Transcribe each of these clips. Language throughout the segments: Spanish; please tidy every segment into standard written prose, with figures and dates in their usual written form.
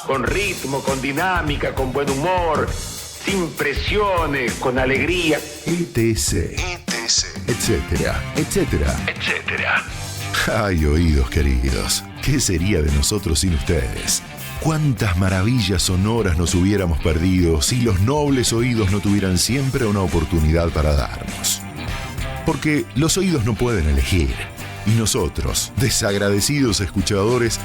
con ritmo, con dinámica, con buen humor, sin presiones, con alegría. ETC, etcétera, etcétera, etcétera. Ay, oídos queridos, ¿qué sería de nosotros sin ustedes? ¿Cuántas maravillas sonoras nos hubiéramos perdido si los nobles oídos no tuvieran siempre una oportunidad para darnos? Porque los oídos no pueden elegir, y nosotros, desagradecidos escuchadores,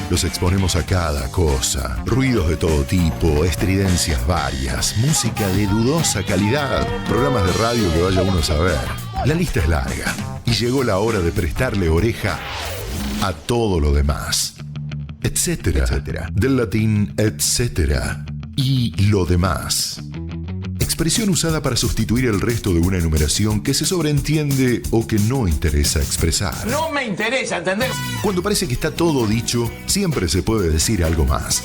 los exponemos a cada cosa, ruidos de todo tipo, estridencias varias, música de dudosa calidad, programas de radio que vaya uno a saber. La lista es larga, y llegó la hora de prestarle oreja a todo lo demás. Etcétera, del latín etcétera, y lo demás. Expresión usada para sustituir el resto de una enumeración que se sobreentiende o que no interesa expresar. No me interesa, ¿entendés? Cuando parece que está todo dicho, siempre se puede decir algo más.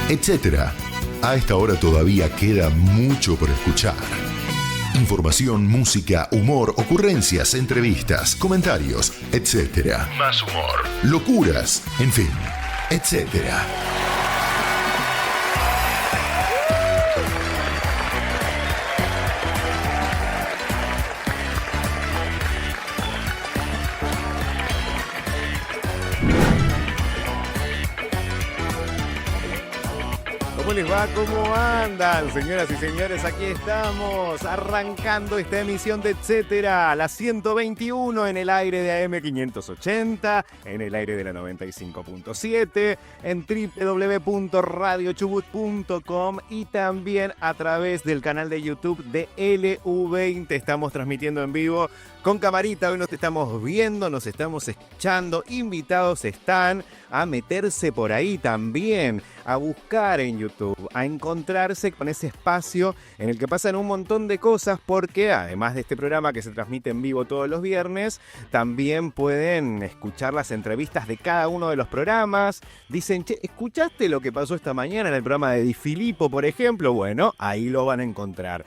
Etcétera. A esta hora todavía queda mucho por escuchar. Información, música, humor, ocurrencias, entrevistas, comentarios, etcétera. Más humor. Locuras, en fin, etcétera. ¿Cómo les va? ¿Cómo andan? Señoras y señores, aquí estamos arrancando esta emisión de Etcétera, la 121 en el aire de AM 580, en el aire de la 95.7, en www.radiochubut.com y también a través del canal de YouTube de LU20. Estamos transmitiendo en vivo con camarita, hoy nos estamos viendo, nos estamos escuchando, invitados están a meterse por ahí también, a buscar en YouTube, a encontrarse con ese espacio en el que pasan un montón de cosas, porque además de este programa que se transmite en vivo todos los viernes, también pueden escuchar las entrevistas de cada uno de los programas. Dicen, che, ¿escuchaste lo que pasó esta mañana en el programa de Di Filippo, por ejemplo? Bueno, ahí lo van a encontrar.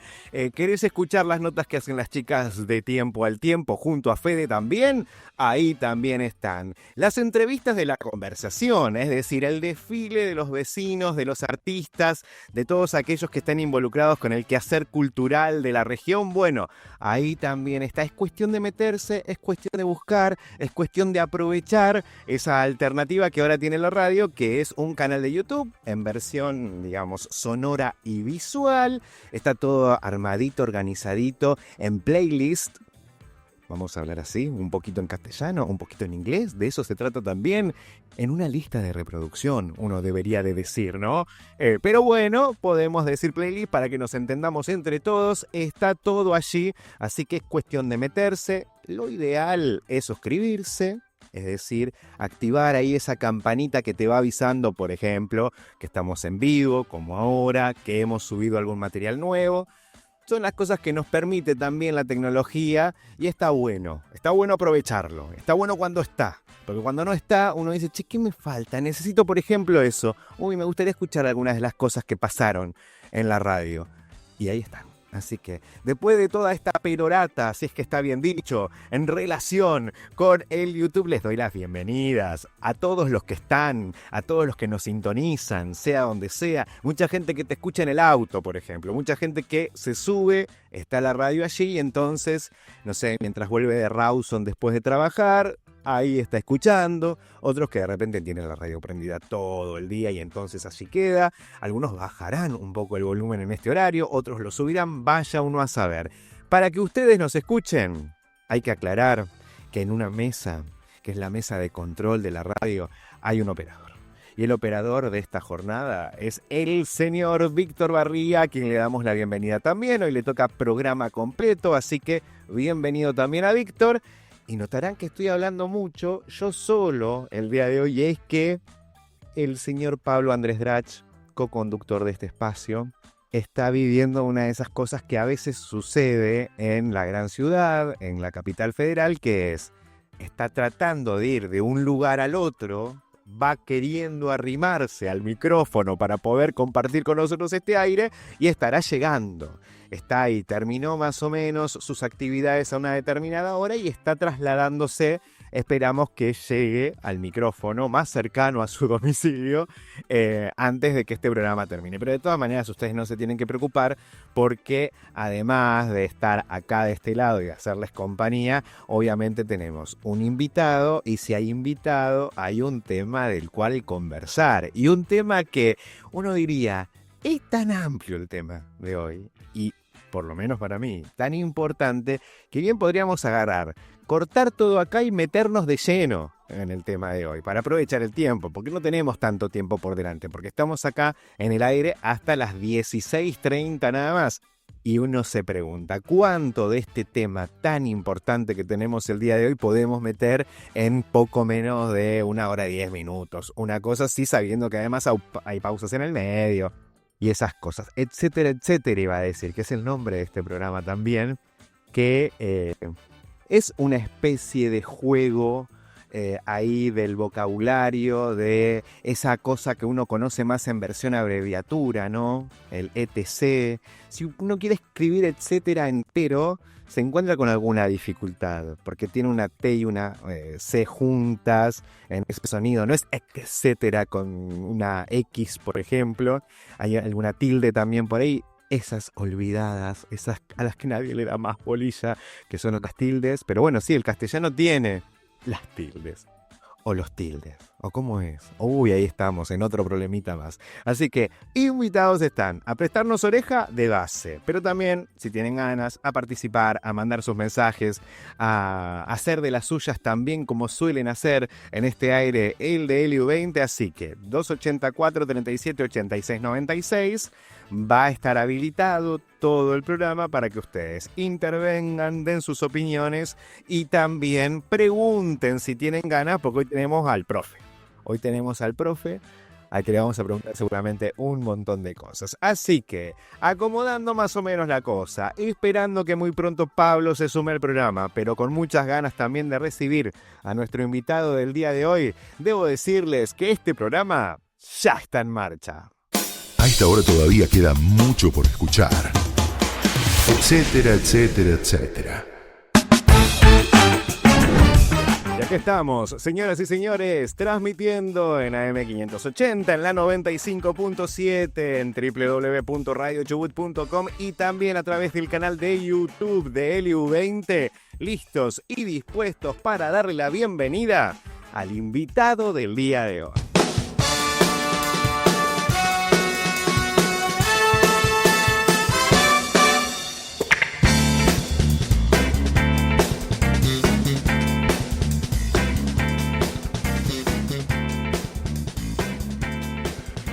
¿Querés escuchar las notas que hacen las chicas de Tiempo al Tiempo junto a Fede también? Ahí también están. Las entrevistas de la conversación, es decir, el desfile de los vecinos, de los artistas, de todos aquellos que están involucrados con el quehacer cultural de la región. Bueno, ahí también está. Es cuestión de meterse, es cuestión de buscar, es cuestión de aprovechar esa alternativa que ahora tiene la radio, que es un canal de YouTube en versión, digamos, sonora y visual. Está todo armadito, organizadito en playlist. Vamos a hablar así, un poquito en castellano, un poquito en inglés, de eso se trata también, en una lista de reproducción, uno debería de decir, ¿no? Pero bueno, podemos decir playlist para que nos entendamos entre todos, está todo allí, así que es cuestión de meterse, lo ideal es suscribirse, es decir, activar ahí esa campanita que te va avisando, por ejemplo, que estamos en vivo, como ahora, que hemos subido algún material nuevo. Son las cosas que nos permite también la tecnología y está bueno aprovecharlo, está bueno cuando está, porque cuando no está uno dice, che, ¿qué me falta? Necesito, por ejemplo, eso, me gustaría escuchar algunas de las cosas que pasaron en la radio y ahí están. Así que después de toda esta perorata, si es que está bien dicho, en relación con el YouTube, les doy las bienvenidas a todos los que están, a todos los que nos sintonizan, sea donde sea. Mucha gente que te escucha en el auto, por ejemplo, mucha gente que se sube, está la radio allí y entonces, no sé, mientras vuelve de Rawson después de trabajar, ahí está escuchando, otros que de repente tienen la radio prendida todo el día y entonces así queda, algunos bajarán un poco el volumen en este horario, otros lo subirán, vaya uno a saber. Para que ustedes nos escuchen, hay que aclarar que en una mesa, que es la mesa de control de la radio, hay un operador. Y el operador de esta jornada es el señor Víctor Barría, a quien le damos la bienvenida también. Hoy le toca programa completo, así que bienvenido también a Víctor. Y notarán que estoy hablando mucho, yo solo, el día de hoy, es que el señor Pablo Andrés Drach, co-conductor de este espacio, está viviendo una de esas cosas que a veces sucede en la gran ciudad, en la capital federal, que es, está tratando de ir de un lugar al otro, va queriendo arrimarse al micrófono para poder compartir con nosotros este aire y estará llegando. Está ahí, terminó más o menos sus actividades a una determinada hora y está trasladándose esperamos que llegue al micrófono más cercano a su domicilio antes de que este programa termine. Pero de todas maneras ustedes no se tienen que preocupar porque además de estar acá de este lado y hacerles compañía, obviamente tenemos un invitado y si hay invitado hay un tema del cual conversar y un tema que uno diría, es tan amplio el tema de hoy y por lo menos para mí, tan importante que bien podríamos agarrar, cortar todo acá y meternos de lleno en el tema de hoy, para aprovechar el tiempo, porque no tenemos tanto tiempo por delante, porque estamos acá en el aire hasta las 16:30 nada más. Y uno se pregunta, ¿cuánto de este tema tan importante que tenemos el día de hoy podemos meter en poco menos de 1 hora y 10 minutos? Una cosa así, sabiendo que además hay pausas en el medio y esas cosas, etcétera, etcétera, iba a decir, que es el nombre de este programa también, que es una especie de juego ahí del vocabulario, de esa cosa que uno conoce más en versión abreviatura, ¿no? El etc. Si uno quiere escribir etcétera entero, se encuentra con alguna dificultad, porque tiene una T y una C juntas en ese sonido. No es etcétera con una X, por ejemplo. Hay alguna tilde también por ahí. Esas olvidadas, esas a las que nadie le da más bolilla, que son otras tildes. Pero bueno, sí, el castellano tiene las tildes. O los tildes. ¿O cómo es? Uy, ahí estamos, en otro problemita más. Así que, invitados están a prestarnos oreja de base. Pero también, si tienen ganas, a participar, a mandar sus mensajes, a hacer de las suyas también como suelen hacer en este aire el de LU20. Así que, 284 37 86 96 va a estar habilitado todo el programa para que ustedes intervengan, den sus opiniones y también pregunten si tienen ganas, porque hoy tenemos al profe. Hoy tenemos al profe, al que le vamos a preguntar seguramente un montón de cosas. Así que, acomodando más o menos la cosa, esperando que muy pronto Pablo se sume al programa, pero con muchas ganas también de recibir a nuestro invitado del día de hoy, debo decirles que este programa ya está en marcha. A esta hora todavía queda mucho por escuchar. Etcétera, etcétera, etcétera. Y aquí estamos, señoras y señores, transmitiendo en AM580, en la 95.7, en www.radiochubut.com y también a través del canal de YouTube de LU20, listos y dispuestos para darle la bienvenida al invitado del día de hoy.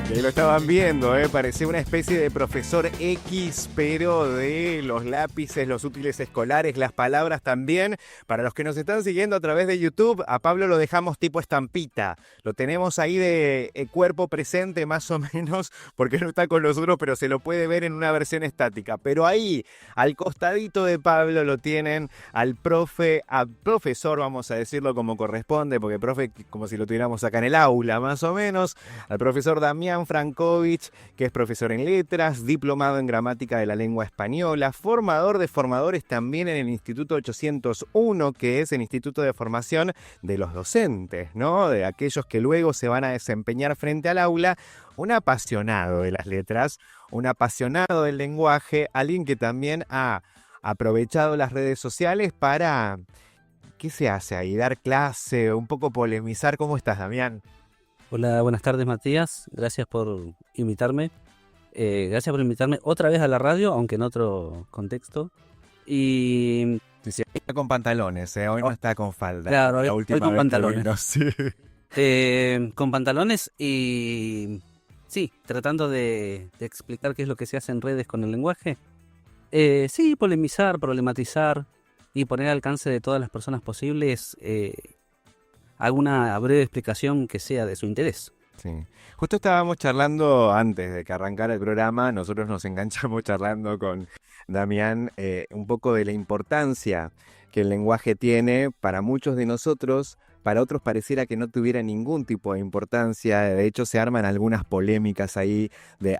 Ahí lo estaban viendo, parecía una especie de profesor X, pero de los lápices, los útiles escolares, las palabras también. Para los que nos están siguiendo a través de YouTube, a Pablo lo dejamos tipo estampita. Lo tenemos ahí de cuerpo presente más o menos, porque no está con nosotros, pero se lo puede ver en una versión estática. Pero ahí, al costadito de Pablo, lo tienen al profesor, vamos a decirlo como corresponde, porque profe, como si lo tuviéramos acá en el aula, más o menos, al profesor Damián Frankovich, que es profesor en letras, diplomado en gramática de la lengua española, formador de formadores también en el Instituto 801, que es el Instituto de Formación de los Docentes, ¿no? De aquellos que luego se van a desempeñar frente al aula. Un apasionado de las letras, un apasionado del lenguaje, alguien que también ha aprovechado las redes sociales para... ¿Qué se hace ahí? Dar clase, un poco polemizar. ¿Cómo estás, Damián? Hola, buenas tardes, Matías. Gracias por invitarme. Gracias por invitarme otra vez a la radio, aunque en otro contexto. Y... Sí, está con pantalones, hoy no está con falda. Claro, la hoy última con vez pantalones. Vino, sí. Con pantalones y... Sí, tratando de explicar qué es lo que se hace en redes con el lenguaje. Sí, polemizar, problematizar y poner al alcance de todas las personas posibles alguna breve explicación que sea de su interés. Sí. Justo estábamos charlando antes de que arrancara el programa, nosotros nos enganchamos charlando con Damián un poco de la importancia que el lenguaje tiene para muchos de nosotros. Para otros pareciera que no tuviera ningún tipo de importancia. De hecho, se arman algunas polémicas ahí.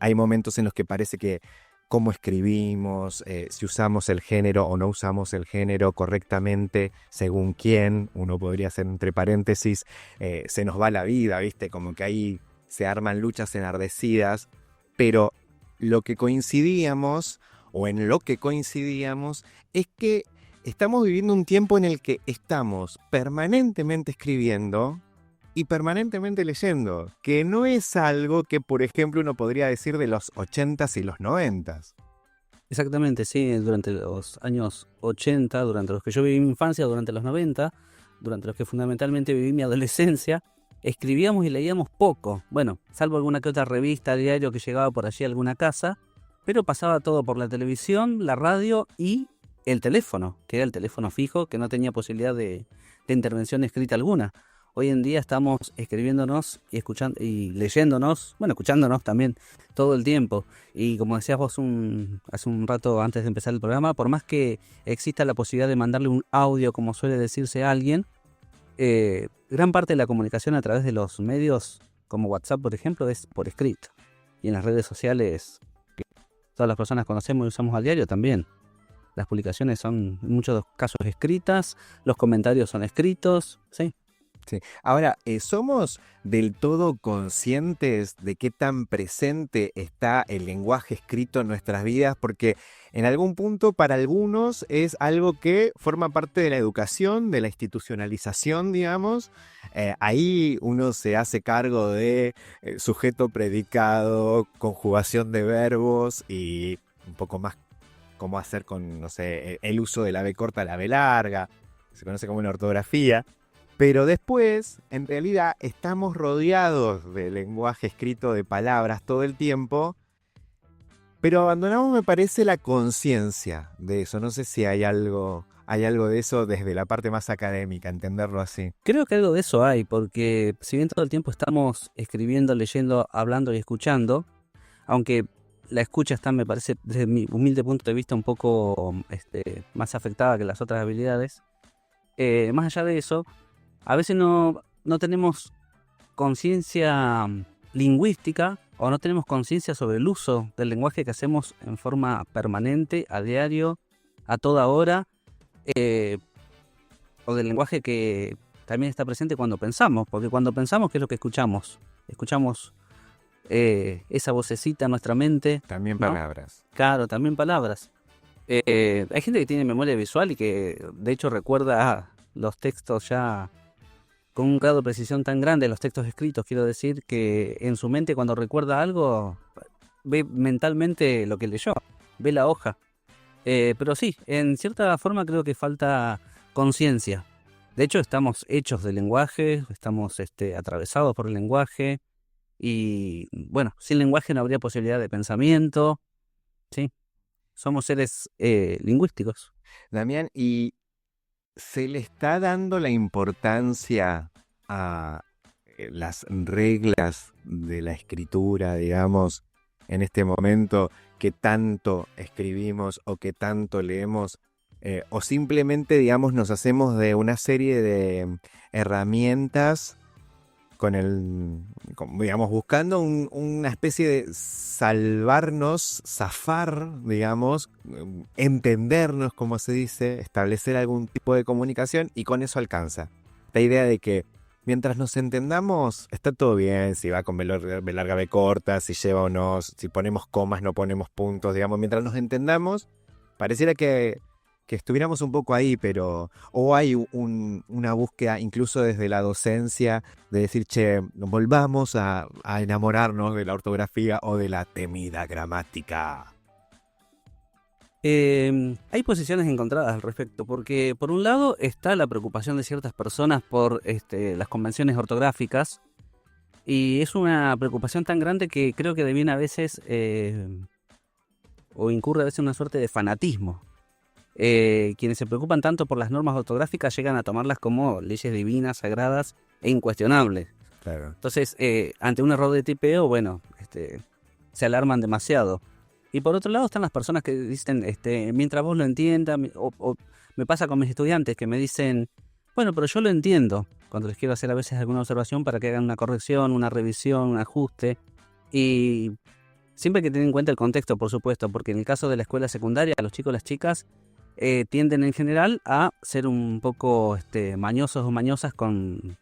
Hay momentos en los que parece que cómo escribimos, si usamos el género o no usamos el género correctamente, según quién, uno podría hacer entre paréntesis, se nos va la vida, ¿viste? Como que ahí se arman luchas enardecidas, pero lo que coincidíamos, o en lo que coincidíamos, es que estamos viviendo un tiempo en el que estamos permanentemente escribiendo y permanentemente leyendo, que no es algo que, por ejemplo, uno podría decir de los 80s y los 90s. Exactamente, sí, durante los años 80, durante los que yo viví mi infancia, durante los 90, durante los que fundamentalmente viví mi adolescencia, escribíamos y leíamos poco. Bueno, salvo alguna que otra revista, diario que llegaba por allí a alguna casa, pero pasaba todo por la televisión, la radio y el teléfono, que era el teléfono fijo, que no tenía posibilidad de intervención escrita alguna. Hoy en día estamos escribiéndonos y escuchando y leyéndonos, bueno, escuchándonos también todo el tiempo. Y como decías vos hace un rato antes de empezar el programa, por más que exista la posibilidad de mandarle un audio, como suele decirse a alguien, gran parte de la comunicación a través de los medios, como WhatsApp, por ejemplo, es por escrito. Y en las redes sociales, que todas las personas conocemos y usamos al diario también. Las publicaciones son en muchos casos escritas, los comentarios son escritos, sí. Sí. Ahora, ¿somos del todo conscientes de qué tan presente está el lenguaje escrito en nuestras vidas? Porque en algún punto para algunos es algo que forma parte de la educación, de la institucionalización, digamos. Ahí uno se hace cargo de sujeto, predicado, conjugación de verbos y un poco más cómo hacer con, no sé, el uso de la B corta a la B larga. Se conoce como una ortografía. Pero después, en realidad, estamos rodeados de lenguaje escrito de palabras todo el tiempo, pero abandonamos, me parece, la conciencia de eso. No sé si hay algo de eso desde la parte más académica, entenderlo así. Creo que algo de eso hay, porque si bien todo el tiempo estamos escribiendo, leyendo, hablando y escuchando, aunque la escucha está, me parece, desde mi humilde punto de vista, un poco más afectada que las otras habilidades, más allá de eso, a veces no tenemos conciencia lingüística o no tenemos conciencia sobre el uso del lenguaje que hacemos en forma permanente, a diario, a toda hora, o del lenguaje que también está presente cuando pensamos, porque cuando pensamos, ¿qué es lo que escuchamos? Escuchamos esa vocecita en nuestra mente. También ¿no? palabras. Claro, también palabras. Hay gente que tiene memoria visual y que de hecho recuerda los textos ya con un grado de precisión tan grande, los textos escritos, quiero decir, que en su mente cuando recuerda algo, ve mentalmente lo que leyó, ve la hoja. Pero sí, en cierta forma creo que falta conciencia. De hecho, estamos hechos de lenguaje, estamos atravesados por el lenguaje, y bueno, sin lenguaje no habría posibilidad de pensamiento, ¿sí? Somos seres lingüísticos. Damián, ¿y se le está dando la importancia a las reglas de la escritura, digamos, en este momento que tanto escribimos o que tanto leemos? O simplemente, digamos, nos hacemos de una serie de herramientas digamos, buscando una especie de salvarnos, zafar, digamos, entendernos, como se dice, establecer algún tipo de comunicación y con eso alcanza. La idea de que mientras nos entendamos, está todo bien, si va con B larga, B corta, si lleva o no, si ponemos comas, no ponemos puntos, digamos, mientras nos entendamos, pareciera que estuviéramos un poco ahí, pero o hay una búsqueda incluso desde la docencia de decir, che, volvamos a enamorarnos de la ortografía o de la temida gramática. Hay posiciones encontradas al respecto, porque por un lado está la preocupación de ciertas personas por las convenciones ortográficas, y es una preocupación tan grande que creo que deviene a veces, o incurre a veces una suerte de fanatismo. Quienes se preocupan tanto por las normas ortográficas llegan a tomarlas como leyes divinas, sagradas e incuestionables. Claro. Entonces, ante un error de tipeo, bueno, se alarman demasiado. Y por otro lado están las personas que dicen, mientras vos lo entiendas, o me pasa con mis estudiantes que me dicen, bueno, pero yo lo entiendo, cuando les quiero hacer a veces alguna observación para que hagan una corrección, una revisión, un ajuste. Y Siempre hay que tener en cuenta el contexto, por supuesto, porque en el caso de la escuela secundaria, los chicos y las chicas tienden en general a ser un poco mañosos o mañosas con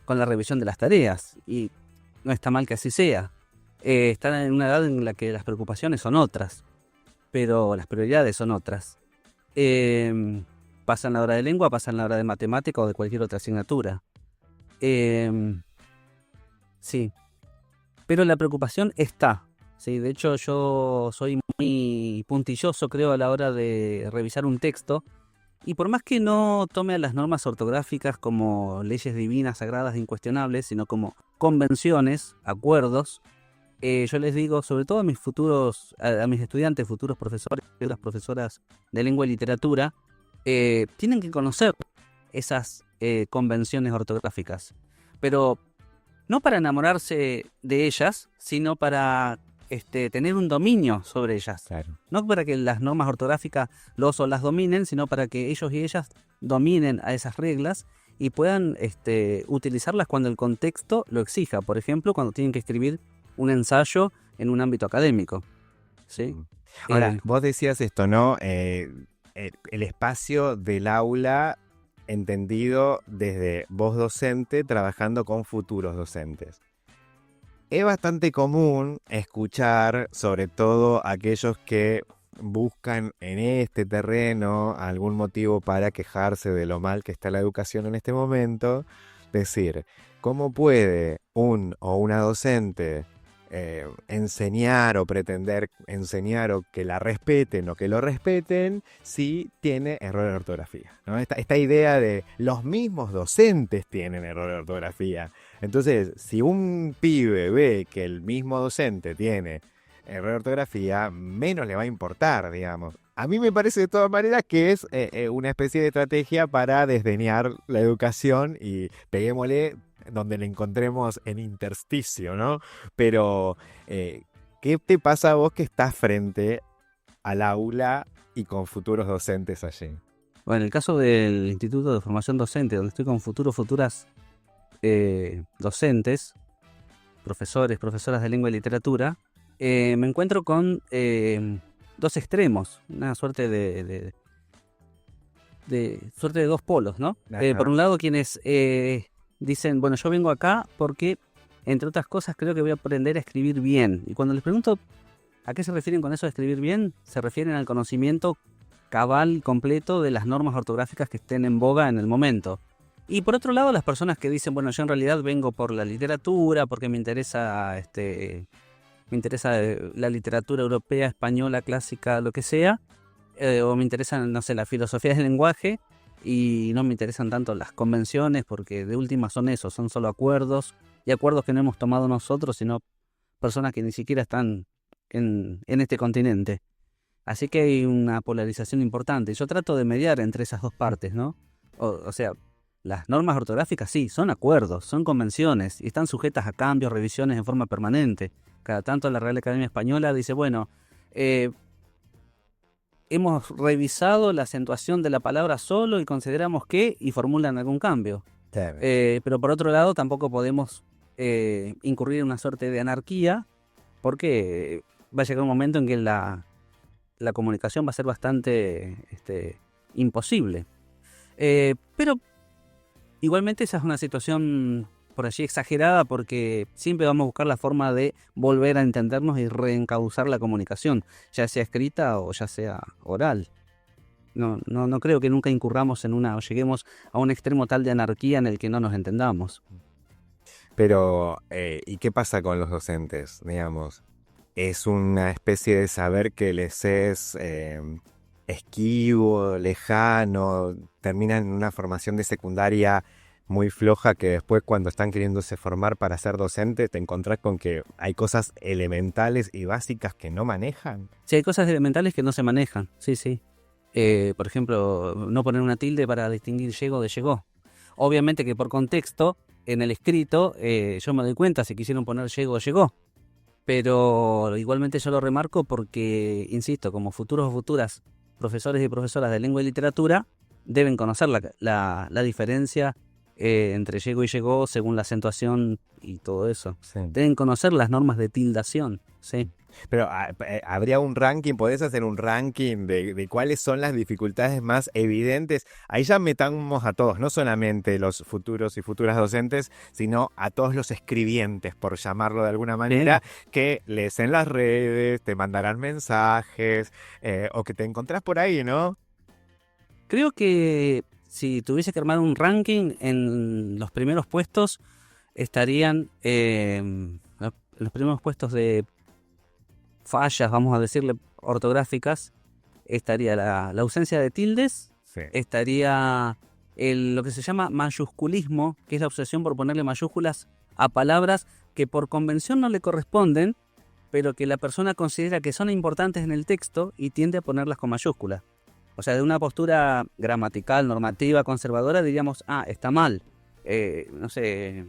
la revisión de las tareas, y no está mal que así sea. Están en una edad en la que las preocupaciones son otras, pero las prioridades son otras. Pasan la hora de lengua, pasan la hora de matemática o de cualquier otra asignatura. Sí, pero la preocupación está. Sí, de hecho yo soy muy puntilloso, creo, a la hora de revisar un texto, y por más que no tome a las normas ortográficas como leyes divinas, sagradas e incuestionables, sino como convenciones, acuerdos, yo les digo, sobre todo a mis a mis estudiantes, futuros profesores, futuras profesoras de lengua y literatura, tienen que conocer esas convenciones ortográficas, pero no para enamorarse de ellas, sino para tener un dominio sobre ellas. Claro. No para que las normas ortográficas los o las dominen, sino para que ellos y ellas dominen a esas reglas y puedan utilizarlas cuando el contexto lo exija. Por ejemplo, cuando tienen que escribir un ensayo en un ámbito académico. ¿Sí? Ahora, vos decías esto, ¿no? El espacio del aula entendido desde vos docente trabajando con futuros docentes. Es bastante común escuchar, sobre todo aquellos que buscan en este terreno algún motivo para quejarse de lo mal que está la educación en este momento, decir, ¿cómo puede un o una docente enseñar o pretender enseñar o que la respeten o que lo respeten si tiene error de ortografía, ¿no? Esta idea de los mismos docentes tienen error de ortografía. Entonces, si un pibe ve que el mismo docente tiene error de ortografía, menos le va a importar, digamos. A mí me parece de todas maneras que es una especie de estrategia para desdeñar la educación y peguémosle donde le encontremos en intersticio, ¿no? Pero, ¿qué te pasa a vos que estás frente al aula y con futuros docentes allí? Bueno, en el caso del Instituto de Formación Docente, donde estoy con futuras docentes, profesores, profesoras de lengua y literatura, me encuentro con dos extremos, una suerte de dos polos, ¿no? Por un lado, quienes dicen, bueno, yo vengo acá porque, entre otras cosas, creo que voy a aprender a escribir bien. Y cuando les pregunto a qué se refieren con eso de escribir bien, se refieren al conocimiento cabal, completo de las normas ortográficas que estén en boga en el momento. Y por otro lado, las personas que dicen, bueno, yo en realidad vengo por la literatura, porque me interesa la literatura europea, española, clásica, lo que sea, o me interesan, no sé, las filosofías del lenguaje, y no me interesan tanto las convenciones, porque de última son eso, son solo acuerdos, y acuerdos que no hemos tomado nosotros, sino personas que ni siquiera están en este continente. Así que hay una polarización importante. Yo trato de mediar entre esas dos partes, ¿no? O sea, las normas ortográficas sí, son acuerdos, son convenciones, y están sujetas a cambios, revisiones en forma permanente. Cada tanto la Real Academia Española dice, bueno, hemos revisado la acentuación de la palabra solo y consideramos que, y formulan algún cambio. Pero por otro lado tampoco podemos incurrir en una suerte de anarquía, porque va a llegar un momento en que la comunicación va a ser bastante imposible. Pero igualmente esa es una situación por allí exagerada, porque siempre vamos a buscar la forma de volver a entendernos y reencauzar la comunicación, ya sea escrita o ya sea oral. No creo que nunca incurramos o lleguemos a un extremo tal de anarquía en el que no nos entendamos. Pero, ¿y qué pasa con los docentes, digamos? ¿Es una especie de saber que les es esquivo, lejano, terminan en una formación de secundaria muy floja que después cuando están queriéndose formar para ser docentes te encontrás con que hay cosas elementales y básicas que no manejan? Sí, hay cosas elementales que no se manejan, sí. Por ejemplo, no poner una tilde para distinguir llego de llegó. Obviamente que por contexto, en el escrito, yo me doy cuenta si quisieron poner llego o llegó. Pero igualmente yo lo remarco porque, insisto, como futuros o futuras profesores y profesoras de lengua y literatura, deben conocer la diferencia entre llego y llegó según la acentuación y todo eso. Sí. Deben conocer las normas de tildación, ¿sí? Pero habría un ranking, podés hacer un ranking de cuáles son las dificultades más evidentes. Ahí ya metamos a todos, no solamente los futuros y futuras docentes, sino a todos los escribientes, por llamarlo de alguna manera, que lees en las redes, te mandarán mensajes, o que te encontrás por ahí, ¿no? Creo que si tuviese que armar un ranking, en los primeros puestos estarían en los primeros puestos de fallas, vamos a decirle, ortográficas. Estaría la ausencia de tildes, Sí. estaría lo que se llama mayusculismo, que es la obsesión por ponerle mayúsculas a palabras que por convención no le corresponden, pero que la persona considera que son importantes en el texto y tiende a ponerlas con mayúsculas. O sea, de una postura gramatical, normativa, conservadora, diríamos, está mal. No sé,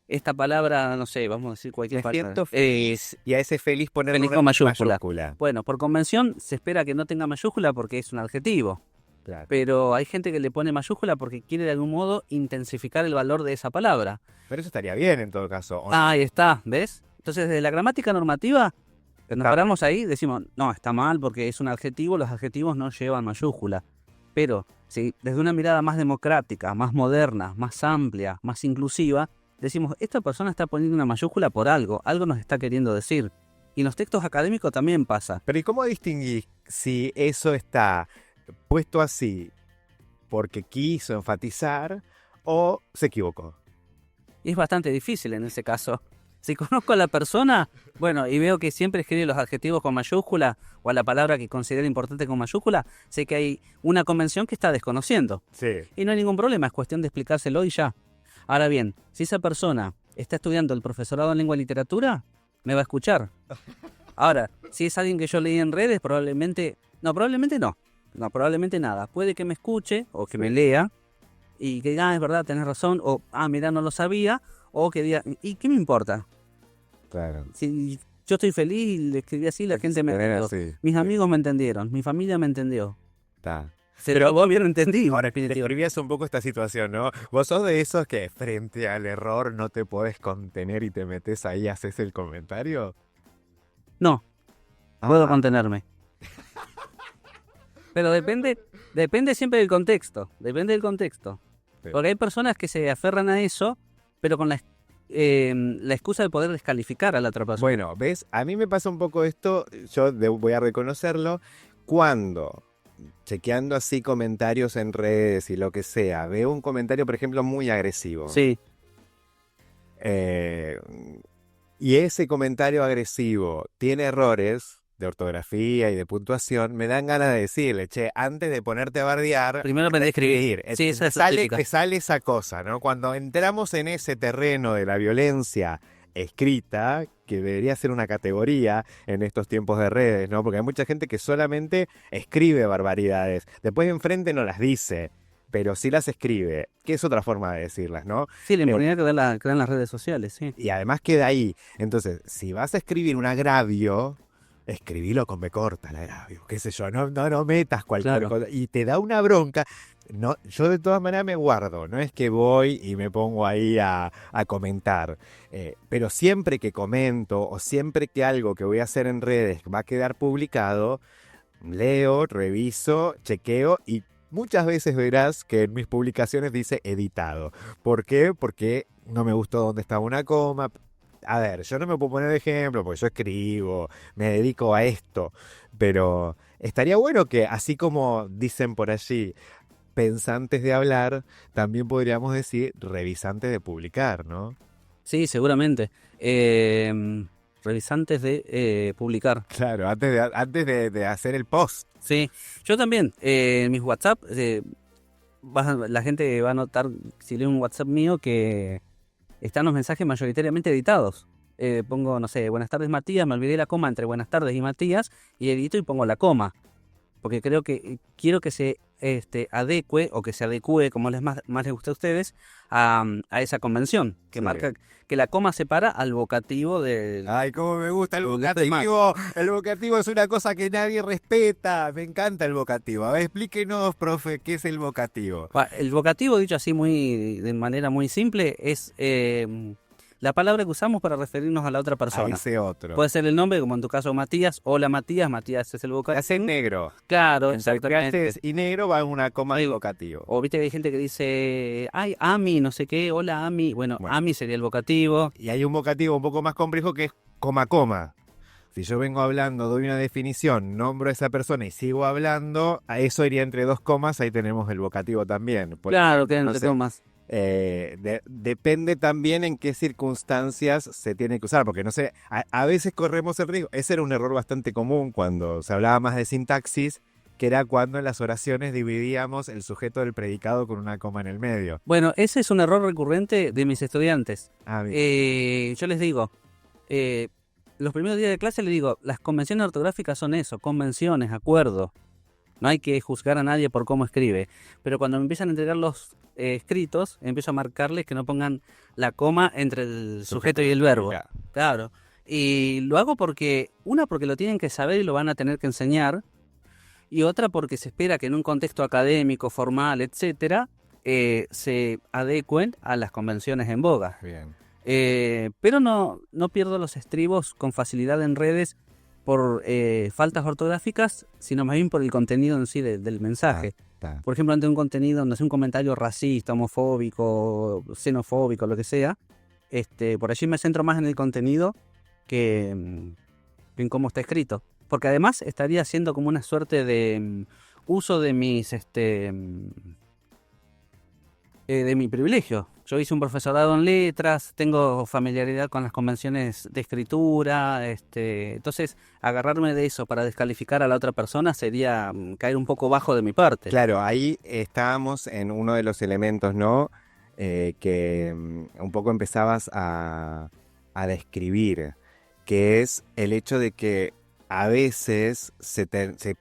esta palabra, no sé, vamos a decir cualquier Me palabra. siento feliz, y a ese feliz ponerle feliz una con mayúscula. mayúscula. Bueno, por convención se espera que no tenga mayúscula porque es un adjetivo. Claro. Pero hay gente que le pone mayúscula porque quiere de algún modo intensificar el valor de esa palabra. Pero eso estaría bien en todo caso. ¿O no? Ahí está, ¿ves? Entonces, desde la gramática normativa, nos paramos ahí, decimos, no, está mal porque es un adjetivo, los adjetivos no llevan mayúscula. Pero, si desde una mirada más democrática, más moderna, más amplia, más inclusiva, decimos, esta persona está poniendo una mayúscula por algo nos está queriendo decir. Y en los textos académicos también pasa. Pero ¿y cómo distinguís si eso está puesto así porque quiso enfatizar o se equivocó? Y es bastante difícil en ese caso. Si conozco a la persona, bueno, y veo que siempre escribe los adjetivos con mayúscula o a la palabra que considera importante con mayúscula, sé que hay una convención que está desconociendo. Sí. Y no hay ningún problema, es cuestión de explicárselo y ya. Ahora bien, si esa persona está estudiando el profesorado en lengua y literatura, me va a escuchar. Ahora, si es alguien que yo leí en redes, probablemente no. No, probablemente nada. Puede que me escuche o que me lea y que diga, es verdad, tenés razón, o, mira, no lo sabía, o que diga, ¿y qué me importa? Claro. Si yo estoy feliz y le escribí así, la gente me entendió. Sí. Mis amigos me entendieron, mi familia me entendió. Está. Pero vos bien lo entendí. Ahora, describías un poco esta situación, ¿no? Vos sos de esos que frente al error no te podés contener y te metes ahí y haces el comentario. No, puedo contenerme. Pero depende siempre del contexto. Depende del contexto. Sí. Porque hay personas que se aferran a eso, pero con la excusa de poder descalificar a la otra persona. Bueno, ¿ves? A mí me pasa un poco esto, yo voy a reconocerlo, cuando, chequeando así comentarios en redes y lo que sea, veo un comentario, por ejemplo, muy agresivo. Sí, Y ese comentario agresivo tiene errores de ortografía y de puntuación, me dan ganas de decirle, che, antes de ponerte a bardear, primero aprendí a escribir. Sí, esa es la típica. te sale esa cosa, ¿no? Cuando entramos en ese terreno de la violencia escrita, que debería ser una categoría en estos tiempos de redes, ¿no? Porque hay mucha gente que solamente escribe barbaridades, después enfrente no las dice, pero sí las escribe, que es otra forma de decirlas, ¿no? Sí, la impunidad que dan las redes sociales, sí. Y además queda ahí. Entonces, si vas a escribir un agravio, escribilo con B corta el agravio, qué sé yo, no metas cualquier Claro. cosa. Y te da una bronca. No, yo de todas maneras me guardo, no es que voy y me pongo ahí a comentar. Pero siempre que comento o siempre que algo que voy a hacer en redes va a quedar publicado, leo, reviso, chequeo y muchas veces verás que en mis publicaciones dice editado. ¿Por qué? Porque no me gustó dónde estaba una coma. A ver, yo no me puedo poner de ejemplo porque yo escribo, me dedico a esto, pero estaría bueno que, así como dicen por allí, pensantes de hablar, también podríamos decir revisantes de publicar, ¿no? Sí, seguramente. Revisantes de publicar. Claro, antes de hacer el post. Sí, yo también. En mis WhatsApp, la gente va a notar, si lee un WhatsApp mío, que están los mensajes mayoritariamente editados. Pongo, no sé, buenas tardes Matías, me olvidé la coma entre buenas tardes y Matías, y edito y pongo la coma. Porque quiero que se adecue, o que se adecue, como más les gusta a ustedes, a esa convención, que Sí. marca que la coma separa al vocativo del... Ay, cómo me gusta el Vocativo. vocativo. El vocativo es una cosa que nadie respeta. Me encanta el vocativo. A ver, explíquenos, profe, ¿qué es el vocativo? El vocativo, dicho así de manera muy simple, es la palabra que usamos para referirnos a la otra A persona. ese otro. Puede ser el nombre, como en tu caso Matías. Hola Matías, Matías es el Se vocativo. hace negro. Claro, Entre exactamente. haces y negro va una coma Ahí va. vocativo. O viste que hay gente que dice, ay, Ami, no sé qué, hola Ami. Bueno, Bueno. Ami sería el vocativo. Y hay un vocativo un poco más complejo que es coma coma. Si yo vengo hablando, doy una definición, nombro a esa persona y sigo hablando, a eso iría entre dos comas, ahí tenemos el vocativo también. Claro, que no no sé. comas. Depende también en qué circunstancias se tiene que usar, porque no sé, a veces corremos el riesgo. Ese era un error bastante común cuando se hablaba más de sintaxis, que era cuando en las oraciones dividíamos el sujeto del predicado con una coma en el medio. Bueno, ese es un error recurrente de mis estudiantes. Ah, bien. Yo les digo, los primeros días de clase les digo, las convenciones ortográficas son eso, convenciones, acuerdos. No hay que juzgar a nadie por cómo escribe. Pero cuando me empiezan a entregar los escritos, empiezo a marcarles que no pongan la coma entre el sujeto y el verbo. Ya. Claro. Y lo hago porque lo tienen que saber y lo van a tener que enseñar. Y otra porque se espera que en un contexto académico, formal, etcétera, se adecuen a las convenciones en boga. Bien. Pero no pierdo los estribos con facilidad en redes por faltas ortográficas, sino más bien por el contenido en sí del mensaje. Está. Por ejemplo, ante un contenido donde hace un comentario racista, homofóbico, xenofóbico, lo que sea, por allí me centro más en el contenido que en cómo está escrito. Porque además estaría haciendo como una suerte de uso de mis de mi privilegio. Yo hice un profesorado en letras, tengo familiaridad con las convenciones de escritura, entonces agarrarme de eso para descalificar a la otra persona sería caer un poco bajo de mi parte. Claro, ahí estábamos en uno de los elementos, ¿no? Que un poco empezabas a describir, que es el hecho de que a veces se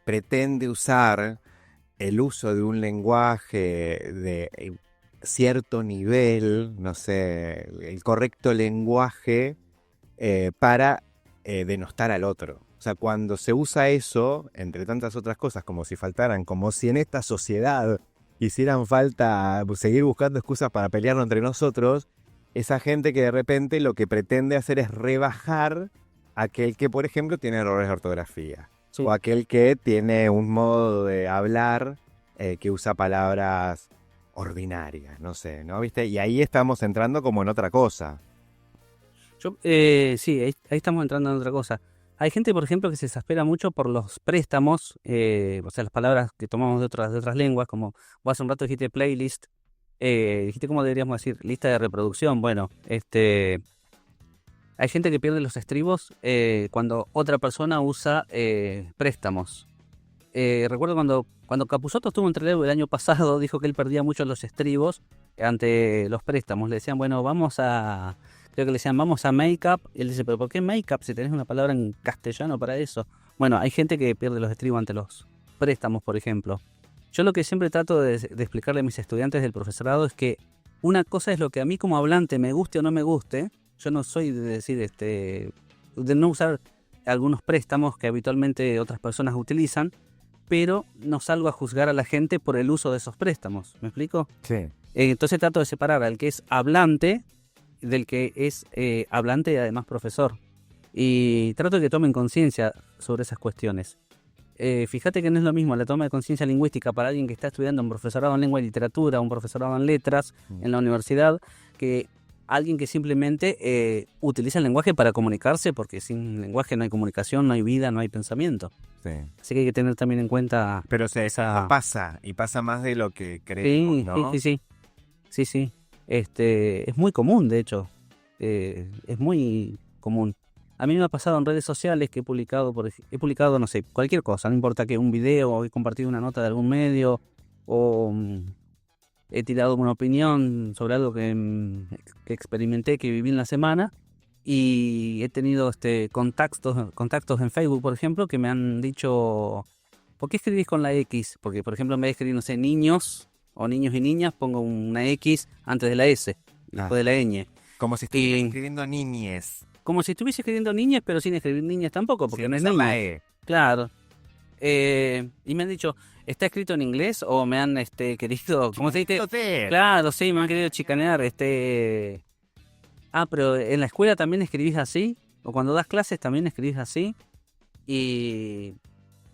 pretende usar el uso de un lenguaje de cierto nivel, no sé, el correcto lenguaje para denostar al otro. O sea, cuando se usa eso, entre tantas otras cosas, como si faltaran, como si en esta sociedad hicieran falta seguir buscando excusas para pelearnos entre nosotros, esa gente que de repente lo que pretende hacer es rebajar a aquel que, por ejemplo, tiene errores de ortografía. Sí. O aquel que tiene un modo de hablar que usa palabras ordinarias, no sé, ¿no? ¿Viste? Y ahí estamos entrando como en otra cosa. Sí, ahí estamos entrando en otra cosa. Hay gente, por ejemplo, que se exaspera mucho por los préstamos, o sea, las palabras que tomamos de otras lenguas, como vos hace un rato dijiste playlist, dijiste cómo deberíamos decir, lista de reproducción. Bueno, hay gente que pierde los estribos cuando otra persona usa préstamos. Recuerdo cuando Capusotto estuvo en Trelew el año pasado, dijo que él perdía mucho los estribos ante los préstamos. Le decían, bueno, creo que le decían, vamos a make-up. Y él dice, pero ¿por qué make-up si tenés una palabra en castellano para eso? Bueno, hay gente que pierde los estribos ante los préstamos, por ejemplo. Yo lo que siempre trato de explicarle a mis estudiantes del profesorado es que una cosa es lo que a mí como hablante me guste o no me guste. Yo no soy de decir, de no usar algunos préstamos que habitualmente otras personas utilizan, pero no salgo a juzgar a la gente por el uso de esos préstamos. ¿Me explico? Sí. Entonces trato de separar al que es hablante del que es hablante y además profesor. Y trato de que tomen conciencia sobre esas cuestiones. Fíjate que no es lo mismo la toma de conciencia lingüística para alguien que está estudiando un profesorado en lengua y literatura, un profesorado en letras en la universidad, que alguien que simplemente utiliza el lenguaje para comunicarse, porque sin lenguaje no hay comunicación, no hay vida, no hay pensamiento. Sí. Así que hay que tener también en cuenta Pero esa... pasa, y pasa más de lo que creemos, Sí, ¿no? sí. Es muy común, de hecho. Es muy común. A mí me ha pasado en redes sociales que he publicado, no sé, cualquier cosa, no importa que un video, o he compartido una nota de algún medio, o he tirado una opinión sobre algo que experimenté, que viví en la semana, y he tenido contactos en Facebook, por ejemplo, que me han dicho, ¿por qué escribís con la X? Porque, por ejemplo, en vez de escribir, no sé, niños o niños y niñas, pongo una X antes de la S, después de la ñ. Como si estuviera escribiendo niñez. Como si estuviese escribiendo niñas, pero sin escribir niñas tampoco, porque Sin no es usar niña. la E. Claro. Y me han dicho, ¿está escrito en inglés? O me han querido, ¿cómo se dice? Entonces, Claro, sí, me han querido chicanear. Ah, pero en la escuela también escribís así, o cuando das clases también escribís así, y